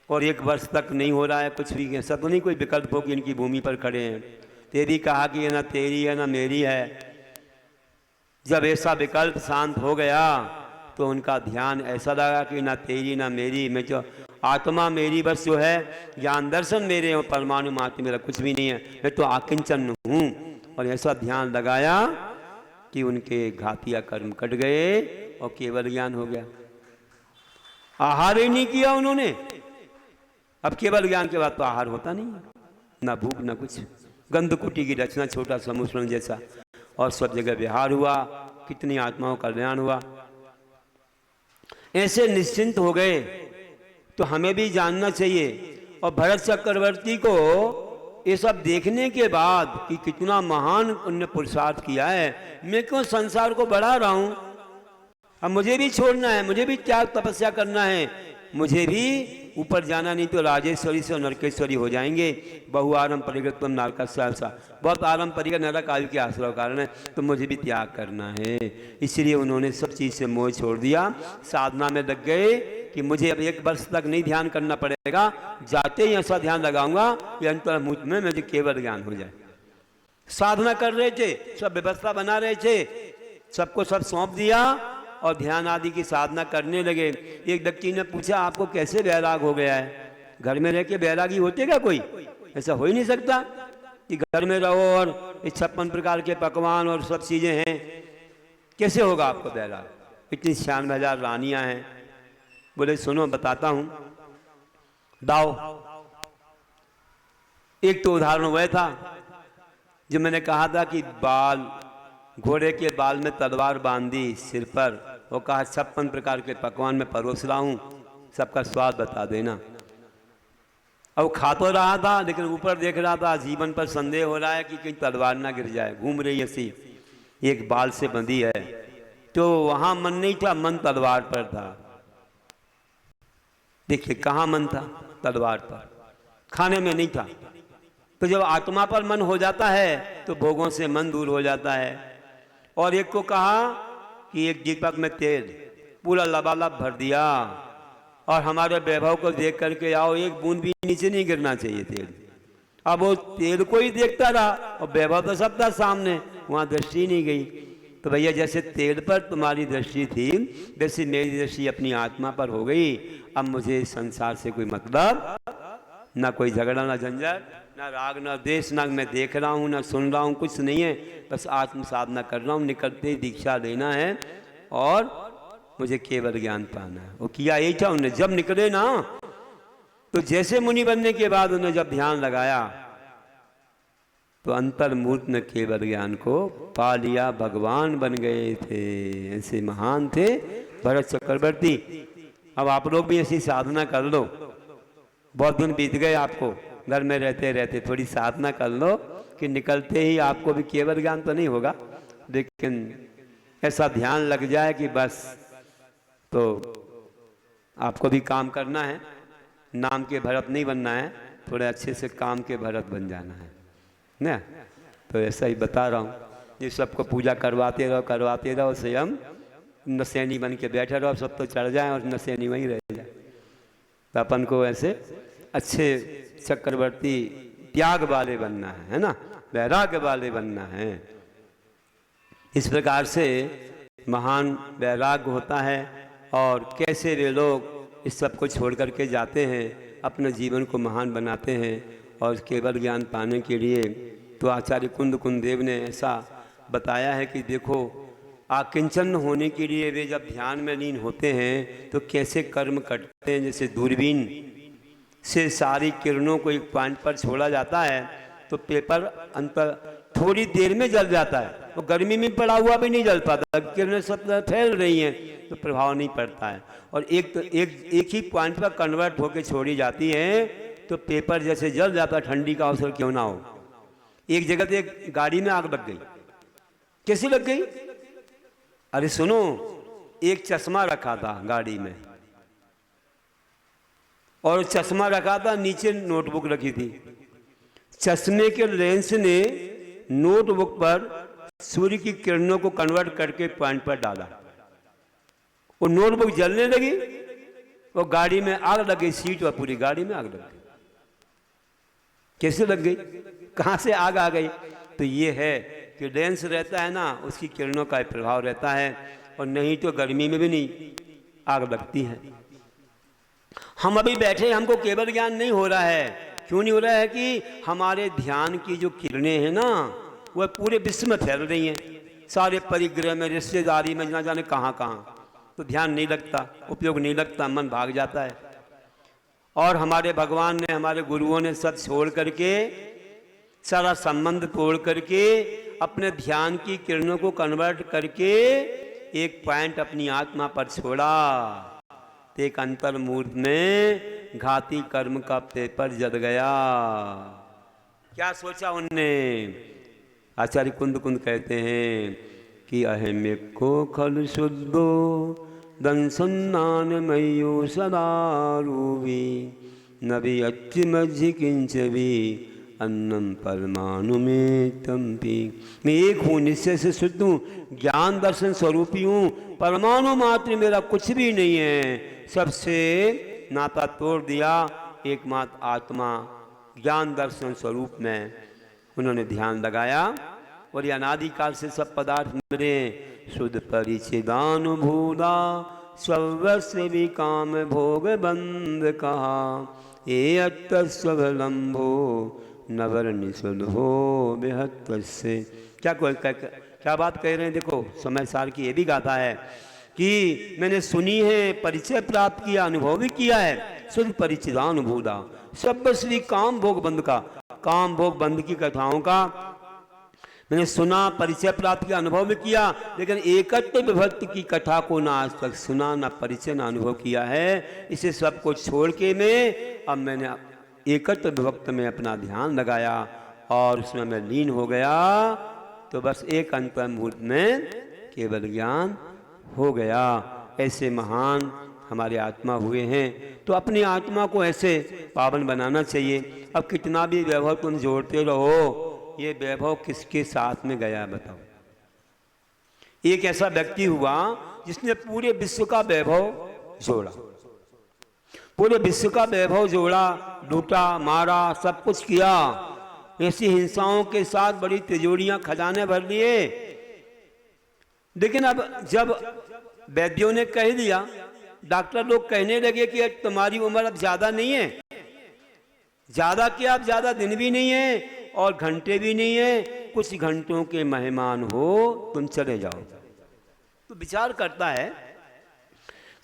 और 1 वर्ष तक नहीं हो रहा है कुछ भी, ऐसा तो नहीं कोई विकल्प हो कि इनकी भूमि पर खड़े हैं। तेरी कहा कि ये ना तेरी है ना मेरी है। जब ऐसा विकल्प शांत हो गया तो उनका ध्यान ऐसा लगा कि ना तेरी ना मेरी, मैं जो आत्मा मेरी बस जो है, ज्ञान दर्शन मेरे और परमाणु मात्र मेरा कुछ भी नहीं है, मैं तो आकिंचन हूँ। और ऐसा ध्यान लगाया कि उनके घातिया कर्म कट गए और केवल ज्ञान हो गया। आहार ही नहीं किया उन्होंने। अब केवल ज्ञान के बाद तो आहार होता नहीं है, ना भूख ना कुछ। गंधकुटी की रचना, छोटा सा मुस्लिम जैसा, और सब जगह विहार हुआ, कितनी आत्माओं का कल्याण हुआ। ऐसे निश्चिंत हो गए। तो हमें भी जानना चाहिए। और भरत चक्रवर्ती को ये सब देखने के बाद कि कितना महान उन्होंने पुरुषार्थ किया है, मैं क्यों संसार को बढ़ा रहा हूं, अब मुझे भी छोड़ना है, मुझे भी त्याग तपस्या करना है, मुझे भी ऊपर जाना, नहीं तो राजेश्वरी से नरकेश्वरी हो जाएंगे। बहु आरम परिगतम नारका, बहुत आरम परिगत नरक आदि के आश्रय कारण है, तो मुझे भी त्याग करना है। इसलिए उन्होंने सब चीज़ से मोह छोड़ दिया, साधना में लग गए कि मुझे अब 1 वर्ष तक नहीं ध्यान करना पड़ेगा, जाते ही ऐसा ध्यान लगाऊंगा कि अंतर्मुख में मुझे केवल ज्ञान हो जाए। साधना कर रहे थे, सब व्यवस्था बना रहे थे, सबको सब सौंप दिया और ध्यान आदि की साधना करने लगे। एक व्यक्ति ने पूछा, आपको कैसे वैराग हो गया है? घर में रह के वैरागी होते क्या कोई? ऐसा हो ही नहीं सकता कि घर में रहो और 56 प्रकार के पकवान और सब चीज़ें हैं, कैसे होगा आपको वैराग? इतनी 96,000 रानियाँ हैं। बोले सुनो बताता हूँ, दाओ। एक तो उदाहरण वह था जो मैंने कहा था कि बाल, घोड़े के बाल में तलवार बांधी सिर पर, वो कहा 56 प्रकार के पकवान में परोस रहा हूँ, सबका स्वाद बता देना। अब खा तो रहा था, लेकिन ऊपर देख रहा था, जीवन पर संदेह हो रहा है कि कहीं तलवार ना गिर जाए। घूम रही ऐसी, एक बाल से बंधी है, तो वहां मन नहीं था, मन तलवार पर था। देखिए कहाँ मन था? तलवार पर, खाने में नहीं था। तो जब आत्मा पर मन हो जाता है तो भोगों से मन दूर हो जाता है। और एक को कहा कि एक दीपक में तेल पूरा लबालब भर दिया और हमारे वैभव को देख करके आओ, एक बूंद भी नीचे नहीं गिरना चाहिए तेल। अब वो तेल को ही देखता रहा और वैभव तो सब था सामने, वहाँ दृष्टि नहीं गई। तो भैया जैसे तेल पर तुम्हारी दृष्टि थी, वैसे मेरी दृष्टि अपनी आत्मा पर हो गई। अब मुझे संसार से कोई मतलब, ना कोई झगड़ा, ना झंझट, ना राग, ना देश, ना मैं देख रहा हूँ, ना सुन रहा हूँ, कुछ नहीं है। बस आत्म साधना कर रहा हूँ, निकलते ही दीक्षा लेना है और मुझे केवल ज्ञान पाना है। वो किया यही था उन्होंने। जब निकले ना, तो जैसे मुनि बनने के बाद उन्होंने जब ध्यान लगाया तो अंतर्मूर्त ने केवल ज्ञान को पा लिया, भगवान बन गए थे। ऐसे महान थे भरत चक्रवर्ती। अब आप लोग भी ऐसी साधना कर लो। बहुत दिन बीत गए आपको, घर में रहते रहते थोड़ी साधना कर लो कि निकलते ही आपको भी केवल ज्ञान तो नहीं होगा, लेकिन ऐसा ध्यान लग जाए कि बस, तो आपको भी काम करना है, नाम के भरत नहीं बनना है, थोड़े अच्छे से काम के भरत बन जाना है ना। तो ऐसा ही बता रहा हूँ, ये सबको पूजा करवाते रहो, स्वयं नशेनी बन के बैठे रहो, सब तो चढ़ जाए और नशेनी वहीं रह जाए। तो अपन को ऐसे अच्छे चक्रवर्ती त्याग वाले बनना है ना, वैराग्य वाले बनना है। इस प्रकार से महान वैराग्य होता है। और कैसे वे लोग इस सब को छोड़ करके जाते हैं, अपने जीवन को महान बनाते हैं और केवल ज्ञान पाने के लिए। तो आचार्य कुंददेव ने ऐसा बताया है कि देखो, आकिंचन होने के लिए वे जब ध्यान में लीन होते हैं तो कैसे कर्म करते हैं। जैसे दूरबीन से सारी किरणों को एक पॉइंट पर छोड़ा जाता है तो पेपर अंतर थोड़ी देर में जल जाता है, तो गर्मी में पड़ा हुआ भी नहीं जल पाता, किरणें सब फैल रही हैं तो प्रभाव नहीं पड़ता है। और एक ही पॉइंट पर कन्वर्ट होकर छोड़ी जाती है तो पेपर जैसे जल जाता, ठंडी का अवसर क्यों ना हो। एक जगह तो एक गाड़ी में आग लग गई। कैसी लग गई? अरे सुनो, एक चश्मा रखा था गाड़ी में और चश्मा रखा था, नीचे नोटबुक रखी थी। चश्मे के लेंस ने नोटबुक पर सूर्य की किरणों को कन्वर्ट करके पॉइंट पर डाला, वो नोटबुक जलने लगी, वो गाड़ी में आग लग गई, सीट और पूरी गाड़ी में आग लग गई। कैसे लग गई? कहाँ से आग आ गई? तो ये है कि लेंस रहता है ना, उसकी किरणों का प्रभाव रहता है, और नहीं तो गर्मी में भी नहीं आग लगती है। हम अभी बैठे, हमको केवल ज्ञान नहीं हो रहा है। क्यों नहीं हो रहा है? कि हमारे ध्यान की जो किरणें हैं ना, वह पूरे विश्व में फैल रही हैं, सारे परिग्रह में, रिश्तेदारी में, ना जाने कहाँ कहाँ। तो ध्यान नहीं लगता, उपयोग नहीं लगता, मन भाग जाता है। और हमारे भगवान ने, हमारे गुरुओं ने सब छोड़ करके, सारा संबंध तोड़ करके अपने ध्यान की किरणों को कन्वर्ट करके एक पॉइंट अपनी आत्मा पर छोड़ा। तो एक अंतर्मूर्त में घाती कर्म का पेपर जल गया। क्या सोचा उनने? आचार्य कुंद कुंद कहते हैं कि अहम को खल शुद्धो दंसन्नान मयो सदारूवी नभी अच्छी मज्जी किंचवी अन्नम परमाणु में तंपी। मैं एक हूँ, निश्चय से शुद्ध हूँ, ज्ञान दर्शन स्वरूपी हूँ, परमाणु मात्र मेरा कुछ भी नहीं है। सबसे नाता तोड़ दिया, एकमात्र आत्मा ज्ञान दर्शन स्वरूप में उन्होंने ध्यान लगाया। और ये अनादिकाल से सब पदार्थ मेरे शुद्ध परिचिदानुभूता सर्वस्व विकाम भोग बंद कहा ये अत्स्वलंबो नवर निषुद्धो बेहद से। क्या बात कह रहे हैं? देखो समय सार की ये भी गाथा है कि मैंने सुनी है, परिचय प्राप्त किया, अनुभव भी किया है, शुद्ध परिचिदानुभूता सर्वस्वी काम भोग बंद का, काम भोग बंद की कथाओं का मैंने सुना, परिचय प्राप्त किया, अनुभव भी किया, लेकिन एकत्व विभक्ति की कथा को ना आज तक सुना, ना परिचय, ना अनुभव किया है। इसे सब कुछ छोड़ के अब मैंने एकत्व विभक्त में अपना ध्यान लगाया और उसमें मैं लीन हो गया। तो बस एक अंतर्मुहूर्त में केवल ज्ञान हो गया। ऐसे महान हमारे आत्मा हुए हैं, तो अपनी आत्मा को ऐसे पावन बनाना चाहिए। अब कितना भी वैभव तुम जोड़ते रहो, ये वैभव किसके साथ में गया बताओ? एक ऐसा व्यक्ति हुआ जिसने पूरे विश्व का वैभव जोड़ा, पूरे विश्व का वैभव जोड़ा, लूटा, मारा, सब कुछ किया, ऐसी हिंसाओं के साथ बड़ी तिजोरियां, खजाने भर लिए। लेकिन अब जब वैद्यों ने कह दिया, डॉक्टर लोग कहने लगे कि तुम्हारी उम्र अब ज्यादा नहीं है, ज्यादा क्या, अब ज्यादा दिन भी नहीं है और घंटे भी नहीं है, कुछ घंटों के मेहमान हो, तुम चले जाओ। तो विचार करता है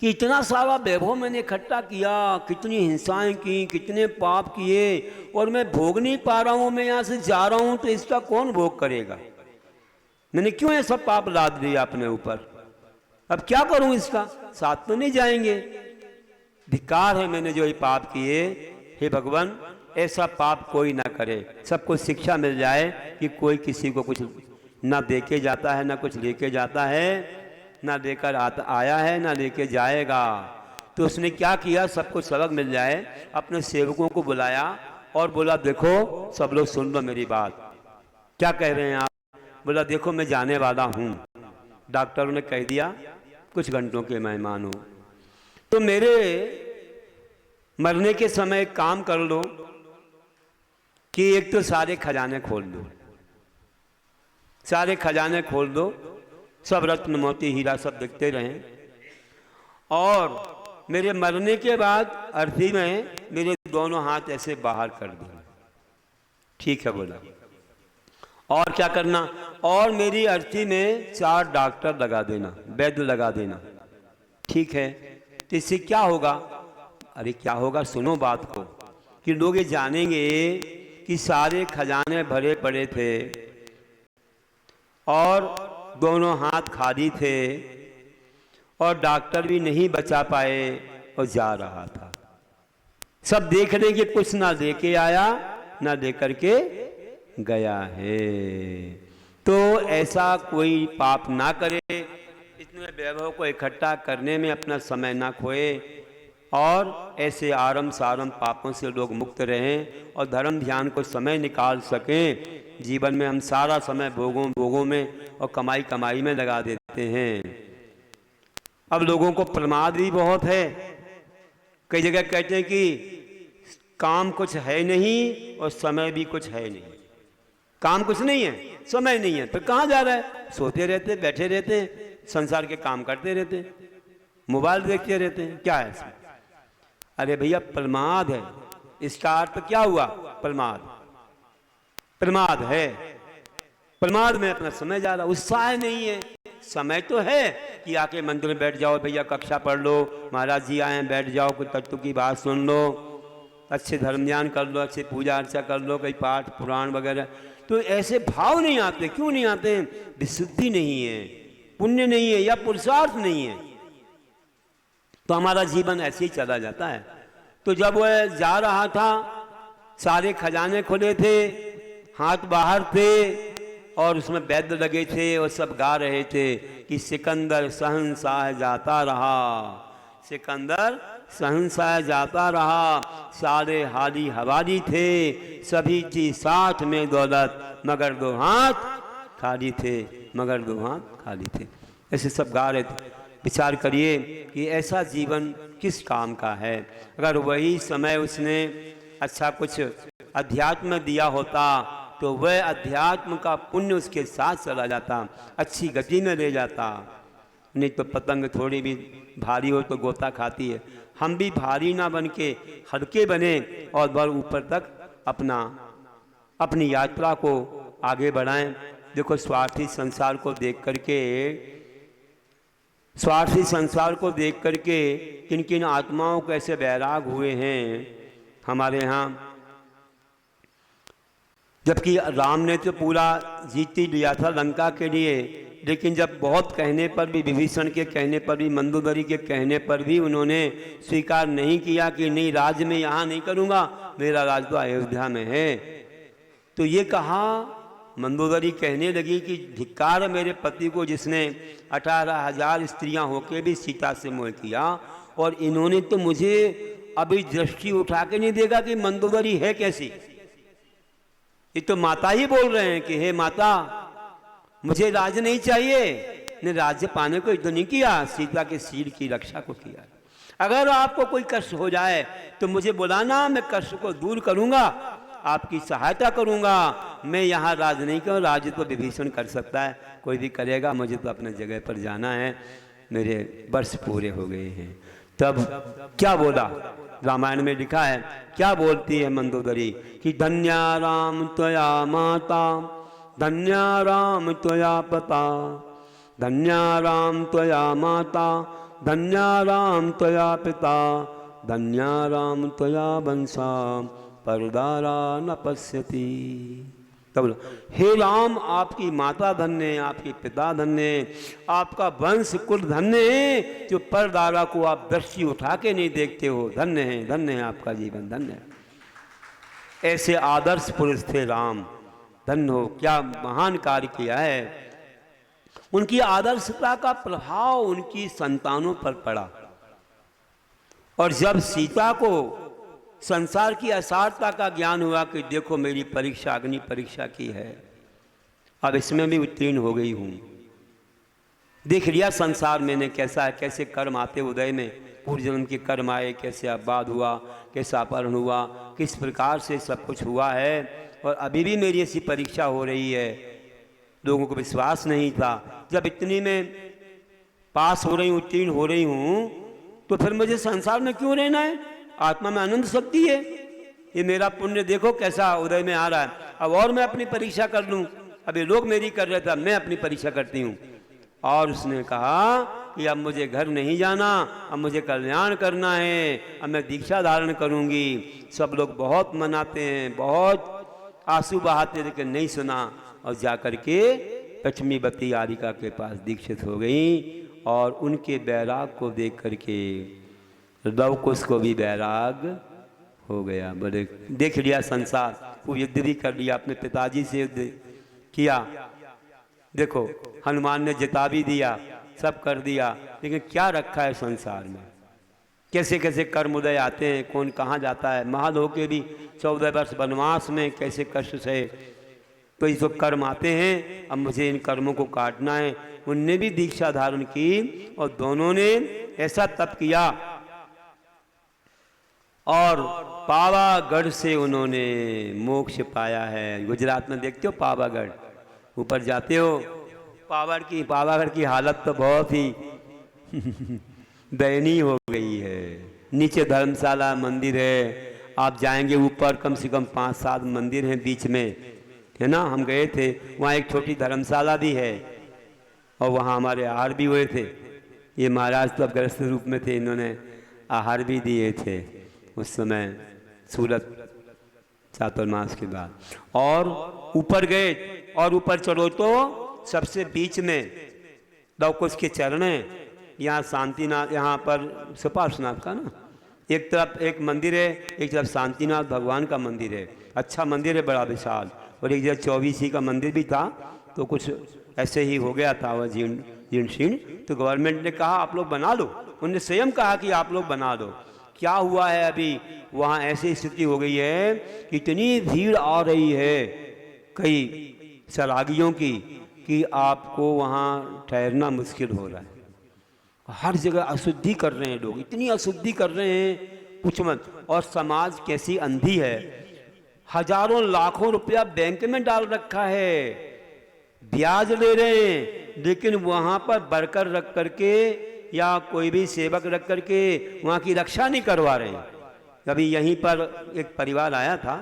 कि इतना सारा वैभव मैंने इकट्ठा किया, कितनी हिंसाएं की, कितने पाप किए, और मैं भोग नहीं पा रहा हूं, मैं यहां से जा रहा हूं, तो इसका कौन भोग करेगा? मैंने क्यों ऐसा पाप लाद दिया अपने ऊपर? अब क्या करूं इसका? साथ तो नहीं जाएंगे। धिक्कार है मैंने जो ये पाप किए। हे भगवान, ऐसा पाप कोई ना करे, सबको शिक्षा मिल जाए कि कोई किसी को कुछ ना दे के जाता है, ना कुछ लेके जाता है, ना लेकर आया है, ना लेके जाएगा। तो उसने क्या किया, सबको सबक मिल जाए, अपने सेवकों को बुलाया और बोला देखो सब लोग सुन लो मेरी बात। क्या कह रहे हैं आप? बोला देखो मैं जाने वाला हूँ, डॉक्टरों ने कह दिया कुछ घंटों के मेहमान हो, तो मेरे मरने के समय एक काम कर लो कि एक तो सारे खजाने खोल दो, सारे खजाने खोल दो, सब रत्न मोती हीरा सब दिखते रहें, और मेरे मरने के बाद अर्थी में मेरे दोनों हाथ ऐसे बाहर कर दो। ठीक है बोला। और क्या करना? और मेरी अर्थी में 4 डॉक्टर लगा देना, वैद्य लगा देना। ठीक है। तो इससे क्या होगा? अरे क्या होगा, सुनो बात को, कि लोग ये जानेंगे कि सारे खजाने भरे पड़े थे और दोनों हाथ खाली थे और डॉक्टर भी नहीं बचा पाए और जा रहा था। सब देख रहे कि कुछ ना लेके आया, ना लेकर के गया है। तो ऐसा कोई पाप ना करे, इतने वैभव को इकट्ठा करने में अपना समय ना खोए, और ऐसे आरंभ सारंभ पापों से लोग मुक्त रहें और धर्म ध्यान को समय निकाल सकें। जीवन में हम सारा समय भोगों में और कमाई में लगा देते हैं। अब लोगों को प्रमाद भी बहुत है। कई जगह कहते हैं कि काम कुछ है नहीं और समय भी कुछ है नहीं। काम कुछ नहीं है, समय नहीं है, तो कहाँ जा रहा है? सोते रहते, बैठे रहते, संसार के काम करते रहते, मोबाइल देखते रहते हैं। क्या है इसमें? अरे भैया प्रमाद है। इसका अर्थ क्या हुआ? प्रमाद, प्रमाद है। प्रमाद में अपना समय जा रहा, उत्साह नहीं है, समय तो है कि आके मंदिर में बैठ जाओ, भैया कक्षा पढ़ लो, महाराज जी आए हैं बैठ जाओ, कोई तत्व की बात सुन लो, अच्छे धर्म ज्ञान कर लो, अच्छे पूजा अर्चा कर लो, कई पाठ पुराण वगैरह। तो ऐसे भाव नहीं आते। क्यों नहीं आते? विशुद्धि नहीं है, पुण्य नहीं है या पुरुषार्थ नहीं है, तो हमारा जीवन ऐसे ही चला जाता है। तो जब वह जा रहा था, सारे खजाने खुले थे, हाथ बाहर थे और उसमें वैद्य लगे थे और सब गा रहे थे कि सिकंदर शहंशाह जाता रहा, सिकंदर शहंशाह जाता रहा, सारे हाली हवाली थे, सभी चीज साथ में दौलत, मगर दो हाथ खाली थे, मगर दो हाथ खाली थे। ऐसे सब गा रहे थे। विचार करिए कि ऐसा जीवन किस काम का है। अगर वही समय उसने अच्छा कुछ अध्यात्म दिया होता तो वह अध्यात्म का पुण्य उसके साथ चला जाता, अच्छी गति में ले जाता। नहीं तो पतंग थोड़ी भी भारी हो तो गोता खाती है। हम भी भारी ना बन के हल्के बने और बहुत ऊपर तक अपनी यात्रा को आगे बढ़ाएं। देखो स्वार्थी संसार को देख करके किन किन आत्माओं को ऐसे वैराग हुए हैं हमारे यहाँ। जबकि राम ने तो पूरा जीत ही लिया था लंका के लिए, लेकिन जब बहुत कहने पर भी, विभीषण के कहने पर भी, मंदोदरी के कहने पर भी उन्होंने स्वीकार नहीं किया कि नहीं राज्य में यहाँ नहीं करूँगा, मेरा राज तो अयोध्या में है। तो ये कहा, मंदोदरी कहने लगी कि धिक्कार है मेरे पति को जिसने 18,000 स्त्रियां होके भी सीता से मोह किया, और इन्होंने तो मुझे अभी दृष्टि उठा के नहीं देगा कि मंदोदरी है कैसी। ये तो माता ही बोल रहे हैं कि हे माता मुझे राज्य नहीं चाहिए, ने राज्य पाने को तो नहीं किया, सीता के सिर की रक्षा को किया। अगर आपको कोई कष्ट हो जाए तो मुझे बुलाना, मैं कष्ट को दूर करूंगा, आपकी सहायता करूंगा। मैं यहाँ राज नहीं करूँ, राज्य तो विभीषण कर सकता है, कोई भी करेगा, मुझे तो अपने जगह पर जाना है, मेरे वर्ष पूरे हो गए हैं। तब क्या बोला, रामायण में लिखा है, क्या बोलती है मंदोदरी कि धन्या राम त्वया माता, धन्या राम त्वया पता, धन्या राम त्वया माता, धन्या राम त्वया पिता, धन्या राम त्वया वंशा परदारा न पश्यति। तब हे राम आपकी माता धन्य है, आपके पिता धन्य है, आपका वंश कुल धन्य है, जो परदारा को आप दृष्टि उठा के नहीं देखते हो। धन्य है आपका जीवन, धन्य है। ऐसे आदर्श पुरुष थे राम, धन्य हो, क्या महान कार्य किया है। उनकी आदर्शता का प्रभाव उनकी संतानों पर पड़ा, और जब सीता को संसार की असारता का ज्ञान हुआ कि देखो मेरी परीक्षा अग्नि परीक्षा की है, अब इसमें भी उत्तीर्ण हो गई हूँ, देख लिया संसार मैंने कैसा है, कैसे कर्म आते उदय में, पूर्व जन्म के कर्म आए, कैसे अपवाद हुआ, कैसा अपहरण हुआ, किस प्रकार से सब कुछ हुआ है, और अभी भी मेरी ऐसी परीक्षा हो रही है। लोगों को विश्वास नहीं था। जब इतनी में पास हो रही हूँ, उत्तीर्ण हो रही हूँ, तो फिर मुझे संसार में क्यों रहना है। आत्मा में आनंद शक्ति है, ये मेरा पुण्य देखो कैसा उदय में आ रहा है, अब और मैं अपनी परीक्षा कर लूँ। अभी लोग मेरी कर रहे थे, मैं अपनी परीक्षा करती हूँ। और उसने कहा कि अब मुझे घर नहीं जाना, अब मुझे कल्याण करना है, अब मैं दीक्षा धारण करूँगी। सब लोग बहुत मनाते हैं, बहुत आंसू बहाते, लेकिन नहीं सुना, और जाकर के लक्ष्मीवती आरिका के पास दीक्षित हो गई। और उनके बैराग को देख करके लवकुश को भी बैराग हो गया। बड़े देख लिया संसार, वो युद्ध भी कर लिया, अपने पिताजी से युद्ध किया, देखो हनुमान ने जिता भी दिया, सब कर दिया, लेकिन क्या रखा है संसार में। कैसे कैसे कर्म उदय आते हैं, कौन कहाँ जाता है। महल होके भी 14 वर्ष वनवास में कैसे कष्ट से, तो ये सब कर्म आते हैं, अब मुझे इन कर्मों को काटना है। उनने भी दीक्षा धारण की, और दोनों ने ऐसा तप किया, और पावागढ़ से उन्होंने मोक्ष पाया है। गुजरात में देखते हो पावागढ़, ऊपर जाते हो, पावागढ़ की हालत तो बहुत ही दयनीय हो गई है। नीचे धर्मशाला मंदिर है, आप जाएंगे ऊपर कम से कम 5-7 मंदिर हैं बीच में, है ना। हम गए थे वहाँ, एक छोटी धर्मशाला भी है, और वहाँ हमारे आहार भी हुए थे। ये महाराज तो अब गृहस्थ रूप में थे, इन्होंने आहार भी दिए थे उस समय सूरत चातुर्मास के बाद। और ऊपर गए और ऊपर चढ़ो तो सबसे बीच में लवकुश के चरण हैं। यहाँ शांतिनाथ, यहाँ पर सुपार्श्वनाथ का ना, एक तरफ एक मंदिर है, एक तरफ शांतिनाथ भगवान का मंदिर है। अच्छा मंदिर है, बड़ा विशाल। और एक जगह 24 का मंदिर भी था, तो कुछ ऐसे ही हो गया था वह जीर्ण शीर्ण। तो गवर्नमेंट ने कहा आप लोग बना लो, उन्होंने स्वयं कहा कि आप लोग बना दो। क्या हुआ है, अभी वहाँ ऐसी स्थिति हो गई है कि इतनी भीड़ आ रही है कई सरागियों की कि आपको वहाँ ठहरना मुश्किल हो रहा है। हर जगह अशुद्धि कर रहे हैं लोग, इतनी अशुद्धि कर रहे हैं कुछ मत। और समाज कैसी अंधी है, हजारों लाखों रुपया बैंक में डाल रखा है, ब्याज ले रहे हैं, लेकिन वहाँ पर वर्कर रख करके या कोई भी सेवक रख करके वहाँ की रक्षा नहीं करवा रहे हैं। अभी यहीं पर एक परिवार आया था,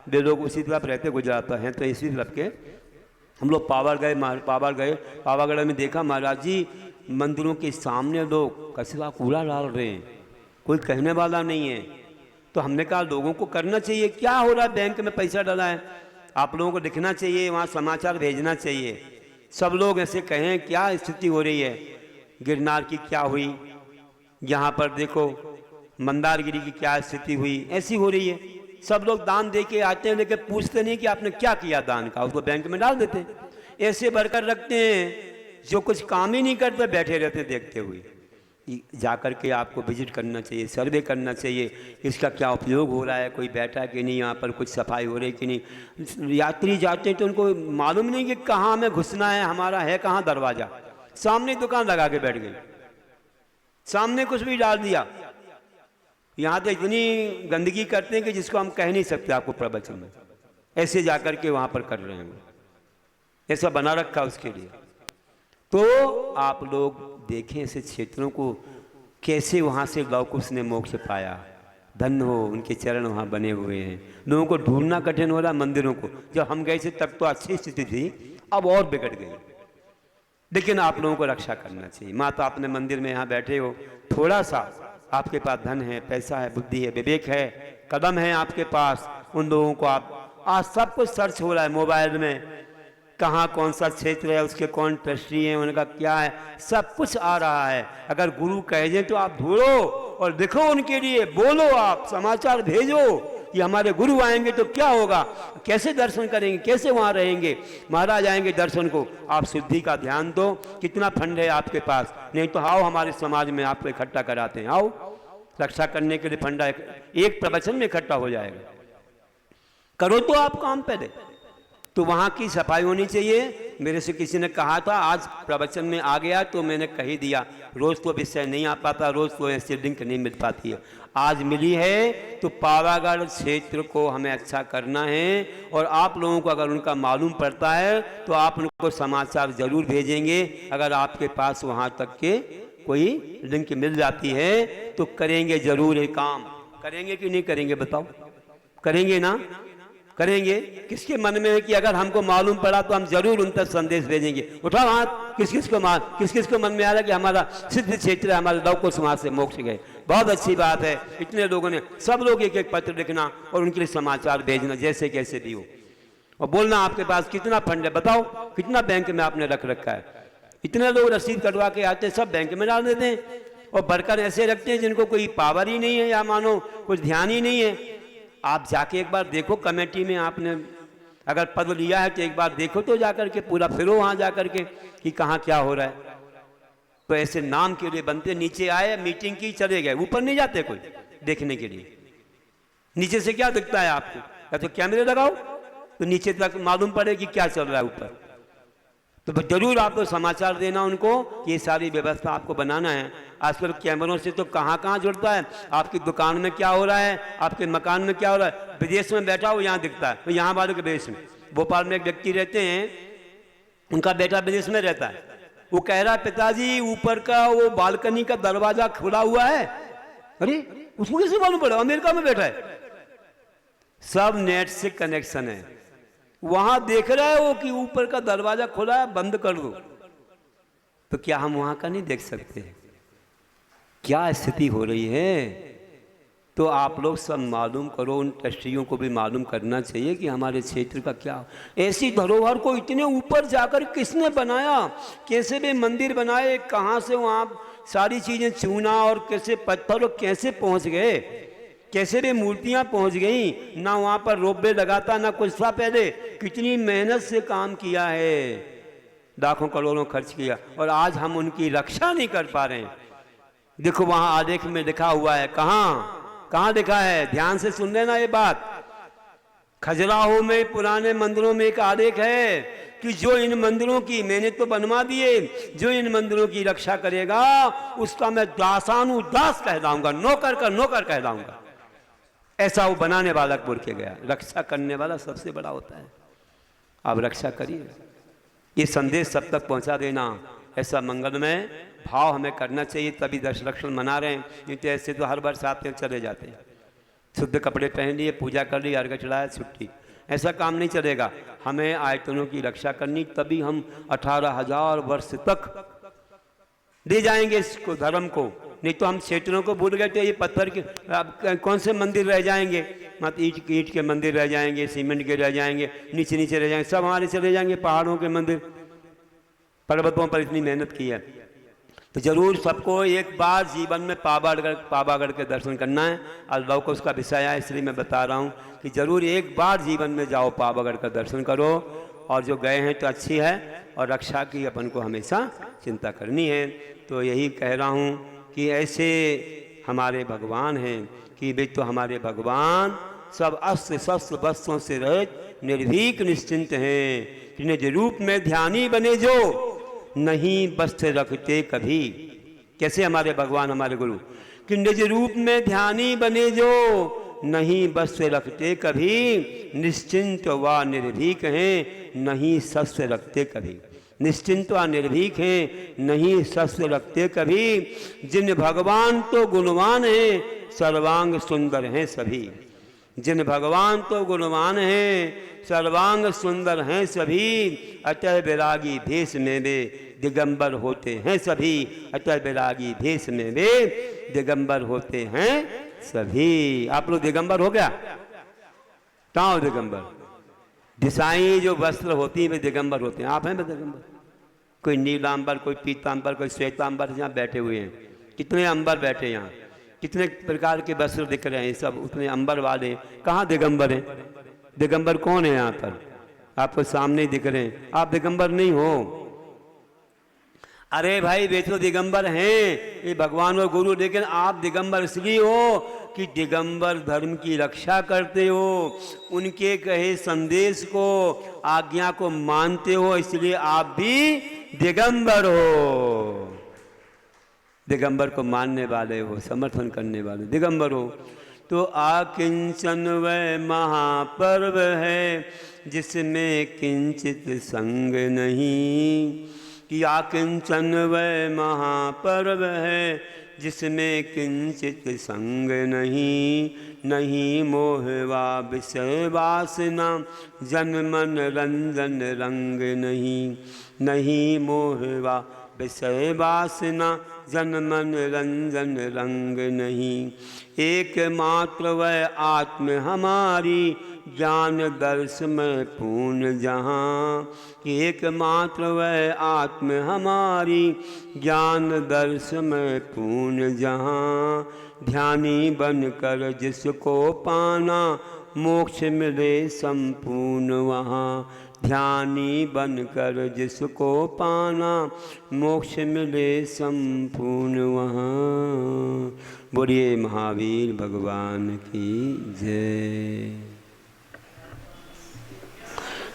वे लोग उसी तरफ रहते गुजरात हैं, तो इसी तरफ के हम लोग पावागढ़ में देखा महाराज जी मंदिरों के सामने लोग कचरा कूड़ा डाल रहे हैं, कोई कहने वाला नहीं है। तो हमने कहा लोगों को करना चाहिए, क्या हो रहा है, बैंक में पैसा डाला है, आप लोगों को दिखना चाहिए, वहाँ समाचार भेजना चाहिए। सब लोग ऐसे कहें क्या स्थिति हो रही है, गिरनार की क्या हुई, यहाँ पर देखो मंदारगिरी की क्या स्थिति हुई, ऐसी हो रही है। सब लोग दान दे के आते हैं, लेकिन पूछते नहीं कि आपने क्या किया दान का, उसको बैंक में डाल देते। ऐसे वर्कर रखते हैं जो कुछ काम ही नहीं करते, बैठे रहते देखते हुए। जाकर के आपको विजिट करना चाहिए, सर्वे करना चाहिए, इसका क्या उपयोग हो रहा है, कोई बैठा है कि नहीं, यहाँ पर कुछ सफाई हो रही कि नहीं। यात्री जाते हैं तो उनको मालूम नहीं कि कहाँ हमें घुसना है, हमारा है कहाँ दरवाज़ा, सामने दुकान लगा के बैठ गए, सामने कुछ भी डाल दिया। यहाँ तो इतनी गंदगी करते हैं कि जिसको हम कह नहीं सकते आपको प्रवचन में, ऐसे जाकर के वहाँ पर कर रहे हैं, ऐसा बना रखा उसके लिए। तो आप लोग देखें ऐसे क्षेत्रों को, कैसे वहाँ से लवकुश ने मोक्ष पाया, धन्य हो उनके चरण वहाँ बने हुए हैं। लोगों को ढूंढना कठिन हो रहा मंदिरों को। जब हम गए थे तब तो अच्छी स्थिति थी, अब और बिगड़ गई। लेकिन आप लोगों को रक्षा करना चाहिए। माता अपने मंदिर में यहाँ बैठे हो, थोड़ा सा आपके पास धन है, पैसा है, बुद्धि है, विवेक है, कदम है आपके पास, उन लोगों को आप, आज सब कुछ सर्च हो रहा है मोबाइल में, कहाँ कौन सा क्षेत्र है, उसके कौन ट्रस्टी हैं, उनका क्या है, सब कुछ आ रहा है। अगर गुरु कह दें तो आप ढूंढो और देखो, उनके लिए बोलो, आप समाचार भेजो कि हमारे गुरु आएंगे तो क्या होगा, कैसे दर्शन करेंगे, कैसे वहाँ रहेंगे, महाराज आएंगे दर्शन को। आप शुद्धि का ध्यान दो, कितना फंड है आपके पास, नहीं तो आओ हमारे समाज में आपको इकट्ठा कराते हैं, आओ रक्षा करने के लिए फंडा एक प्रवचन में इकट्ठा हो जाएगा। करो तो आप काम पहले, तो वहाँ की सफाई होनी चाहिए। मेरे से किसी ने कहा था, आज प्रवचन में आ गया तो मैंने कह ही दिया, रोज़ तो विषय नहीं आ पाता, रोज़ तो ऐसी लिंक नहीं मिल पाती है, आज मिली है तो पावागढ़ क्षेत्र को हमें अच्छा करना है। और आप लोगों को अगर उनका मालूम पड़ता है तो आप उनको समाचार जरूर भेजेंगे। अगर आपके पास वहाँ तक के कोई लिंक मिल जाती है तो करेंगे जरूर, ये काम करेंगे कि नहीं करेंगे बताओ, करेंगे ना, करेंगे। किसके मन में है कि अगर हमको मालूम पड़ा तो हम जरूर उन तक संदेश भेजेंगे, उठाओ हाथ, किस किस को मन में आ रहा है कि हमारा सिद्ध क्षेत्र है, हमारे लवकुश समाज से मोक्ष गए, बहुत अच्छी बात है। इतने लोगों ने, सब लोग एक एक पत्र लिखना और उनके लिए समाचार भेजना, जैसे कैसे भी हो, और बोलना आपके पास कितना फंड है, बताओ कितना बैंक में आपने रख रखा है। इतने लोग रसीद कटवा के आते हैं, सब बैंक में डाल देते हैं, और वर्कर ऐसे रखते हैं जिनको कोई पावर ही नहीं है, या मानो कुछ ध्यान ही नहीं है। आप जाके एक बार देखो, कमेटी में आपने अगर पद लिया है तो एक बार देखो तो जाकर के, पूरा फिरो वहाँ जाकर के कि कहाँ क्या हो रहा है। तो ऐसे नाम के लिए बनते, नीचे आए मीटिंग की चले गए, ऊपर नहीं जाते कोई देखने के लिए। नीचे से क्या दिखता है आपको, या तो कैमरे लगाओ तो नीचे तक मालूम पड़े कि क्या चल रहा है ऊपर। तो जरूर आपको समाचार देना उनको कि ये सारी व्यवस्था आपको बनाना है। आजकल कैमरों से तो कहाँ कहाँ जुड़ता है, आपकी दुकान में क्या हो रहा है, आपके मकान में क्या हो रहा है। विदेश में बैठा हो यहाँ दिखता है, तो यहाँ वालों के विदेश में, भोपाल में एक व्यक्ति रहते हैं, उनका बेटा विदेश में रहता है, वो कह रहा है पिताजी ऊपर का वो बालकनी का दरवाजा खुला हुआ है। अरे उसको कैसे मालूम पड़ा, अमेरिका में बैठा है, सब नेट से कनेक्शन है, वहां देख रहा है वो कि ऊपर का दरवाजा खुला है, बंद कर दो। तो क्या हम वहाँ का नहीं देख सकते? क्या स्थिति हो रही है? तो आप लोग सब मालूम करो, उन ट्रस्टियों को भी मालूम करना चाहिए कि हमारे क्षेत्र का क्या। ऐसी धरोहर को इतने ऊपर जाकर किसने बनाया, कैसे भी मंदिर बनाए, कहाँ से वहाँ सारी चीज़ें चूना और कैसे पत्थर और कैसे पहुँच गए, कैसे भी मूर्तियाँ पहुँच गई, ना वहाँ पर रोपवे लगाता ना कुछ था पहले। कितनी मेहनत से काम किया है, लाखों करोड़ों खर्च किया, और आज हम उनकी रक्षा नहीं कर पा रहे हैं। देखो वहाँ आलेख में लिखा हुआ है, कहाँ लिखा है, ध्यान से सुन लेना ये बात। खजुराहो में पुराने मंदिरों में एक आलेख है कि जो इन मंदिरों की, मैंने तो बनवा दिए, जो इन मंदिरों की रक्षा करेगा उसका मैं दासानुदास कहलाऊंगा, नौकर का नौकर कहलाऊंगा। ऐसा वो बनाने वाला बोल के गया। रक्षा करने वाला सबसे बड़ा होता है। आप रक्षा करिए, ये संदेश सब तक पहुंचा देना, ऐसा मंगलमय भाव हमें करना चाहिए। तभी दशलक्षण मना रहे हैं, नहीं तो ऐसे तो हर वर्ष आते चले जाते हैं, शुद्ध कपड़े पहन लिए, पूजा कर ली, अर्घ चढ़ाया, छुट्टी। ऐसा काम नहीं चलेगा। हमें आयतनों की रक्षा करनी, तभी हम 18,000 वर्ष तक दे जाएंगे इसको, धर्म को। नहीं तो हम क्षेत्रों को भूल गए तो ये पत्थर के कौन से मंदिर रह जाएंगे, मत ईंट के मंदिर रह जाएंगे, सीमेंट के रह जाएंगे, नीचे रह जाएंगे, सब हमारे चले जाएंगे। पहाड़ों के मंदिर, पर्वतों पर इतनी मेहनत की है, तो जरूर सबको एक बार जीवन में पावागढ़ के दर्शन करना है। अल्लाह को उसका विषय है, इसलिए मैं बता रहा हूँ कि जरूर एक बार जीवन में जाओ, पावागढ़ का दर्शन करो। और जो गए हैं तो अच्छी है, और रक्षा की अपन को हमेशा चिंता करनी है। तो यही कह रहा हूँ कि ऐसे हमारे भगवान हैं कि वे तो हमारे भगवान सब अस्त्र शस्त्र वस्त्रों से रहित निर्भीक निश्चिंत हैं कि निज रूप में ध्यानी बने जो नहीं वस्त्र रखते कभी। कैसे हमारे भगवान हमारे गुरु कि निज रूप में ध्यानी बने जो नहीं वस्त्र रखते कभी, निश्चिंत व निर्भीक हैं नहीं शस्त्र रखते कभी। निश्चिंत व निर्भीक हैं नहीं शस्त्र रखते कभी। जिन भगवान तो गुणवान हैं सर्वांग सुंदर हैं सभी। जिन भगवान तो गुणवान हैं सर्वांग सुंदर हैं सभी। अतः बैरागी भेष में वे दिगंबर होते हैं सभी। अतः बैरागी भेष में वे दिगंबर होते हैं सभी। आप लोग दिगंबर हो गया? कहाँ हो दिगंबर? दिशाई जो वस्त्र होती है वे दिगंबर होते हैं। आप हैं दिगंबर? कोई नीलांबर, कोई पीतांबर, कोई श्वेतांबर यहाँ बैठे हुए हैं। कितने अंबर बैठे यहाँ, कितने प्रकार के वस्त्र दिख रहे हैं, सब उतने अंबर वाले। कहाँ दिगंबर हैं? दिगंबर कौन है यहाँ पर? आपको सामने दिख रहे हैं। आप दिगंबर नहीं हो। अरे भाई वे तो दिगंबर हैं, ये भगवान और गुरु, लेकिन आप दिगंबर इसलिए हो कि दिगंबर धर्म की रक्षा करते हो, उनके कहे संदेश को, आज्ञा को मानते हो, इसलिए आप भी दिगंबर हो। दिगंबर को मानने वाले हो, समर्थन करने वाले दिगंबर हो। तो आकिंचन वह महापर्व है जिसमें किंचित संग नहीं। कि आकिंचन वह महापर्व है जिसमें किंचित संग नहीं। नहीं मोहवा विषय वासना जन मन रंजन रंग नहीं। नहीं मोहवा विषय वासना जन मन रंजन रंग नहीं। एकमात्र वह आत्म हमारी ज्ञान दर्श में पूर्ण जहाँ। एकमात्र वह आत्म हमारी ज्ञान दर्श में पूर्ण जहाँ। ध्यानी बनकर जिसको पाना मोक्ष मिले संपूर्ण वहाँ। ध्यानी बनकर जिसको पाना मोक्ष मिले संपूर्ण वहाँ। बोलिए महावीर भगवान की जय।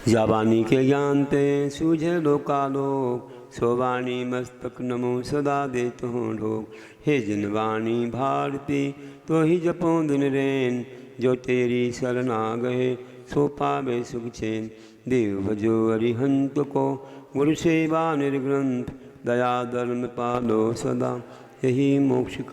जावानी के ज्ञानते सूझे लोकालोक, सोवाणी मस्तक नमो सदा देत हो लोग। हे जिनवाणी भारती तो ही जपो दिन रैन, जो तेरी शरण आ गए सो पावे सुख चैन। देव भजो अरिहंत को गुरु सेवा निर्ग्रंथ, दया धर्म पालो सदा, यही मोक्ष का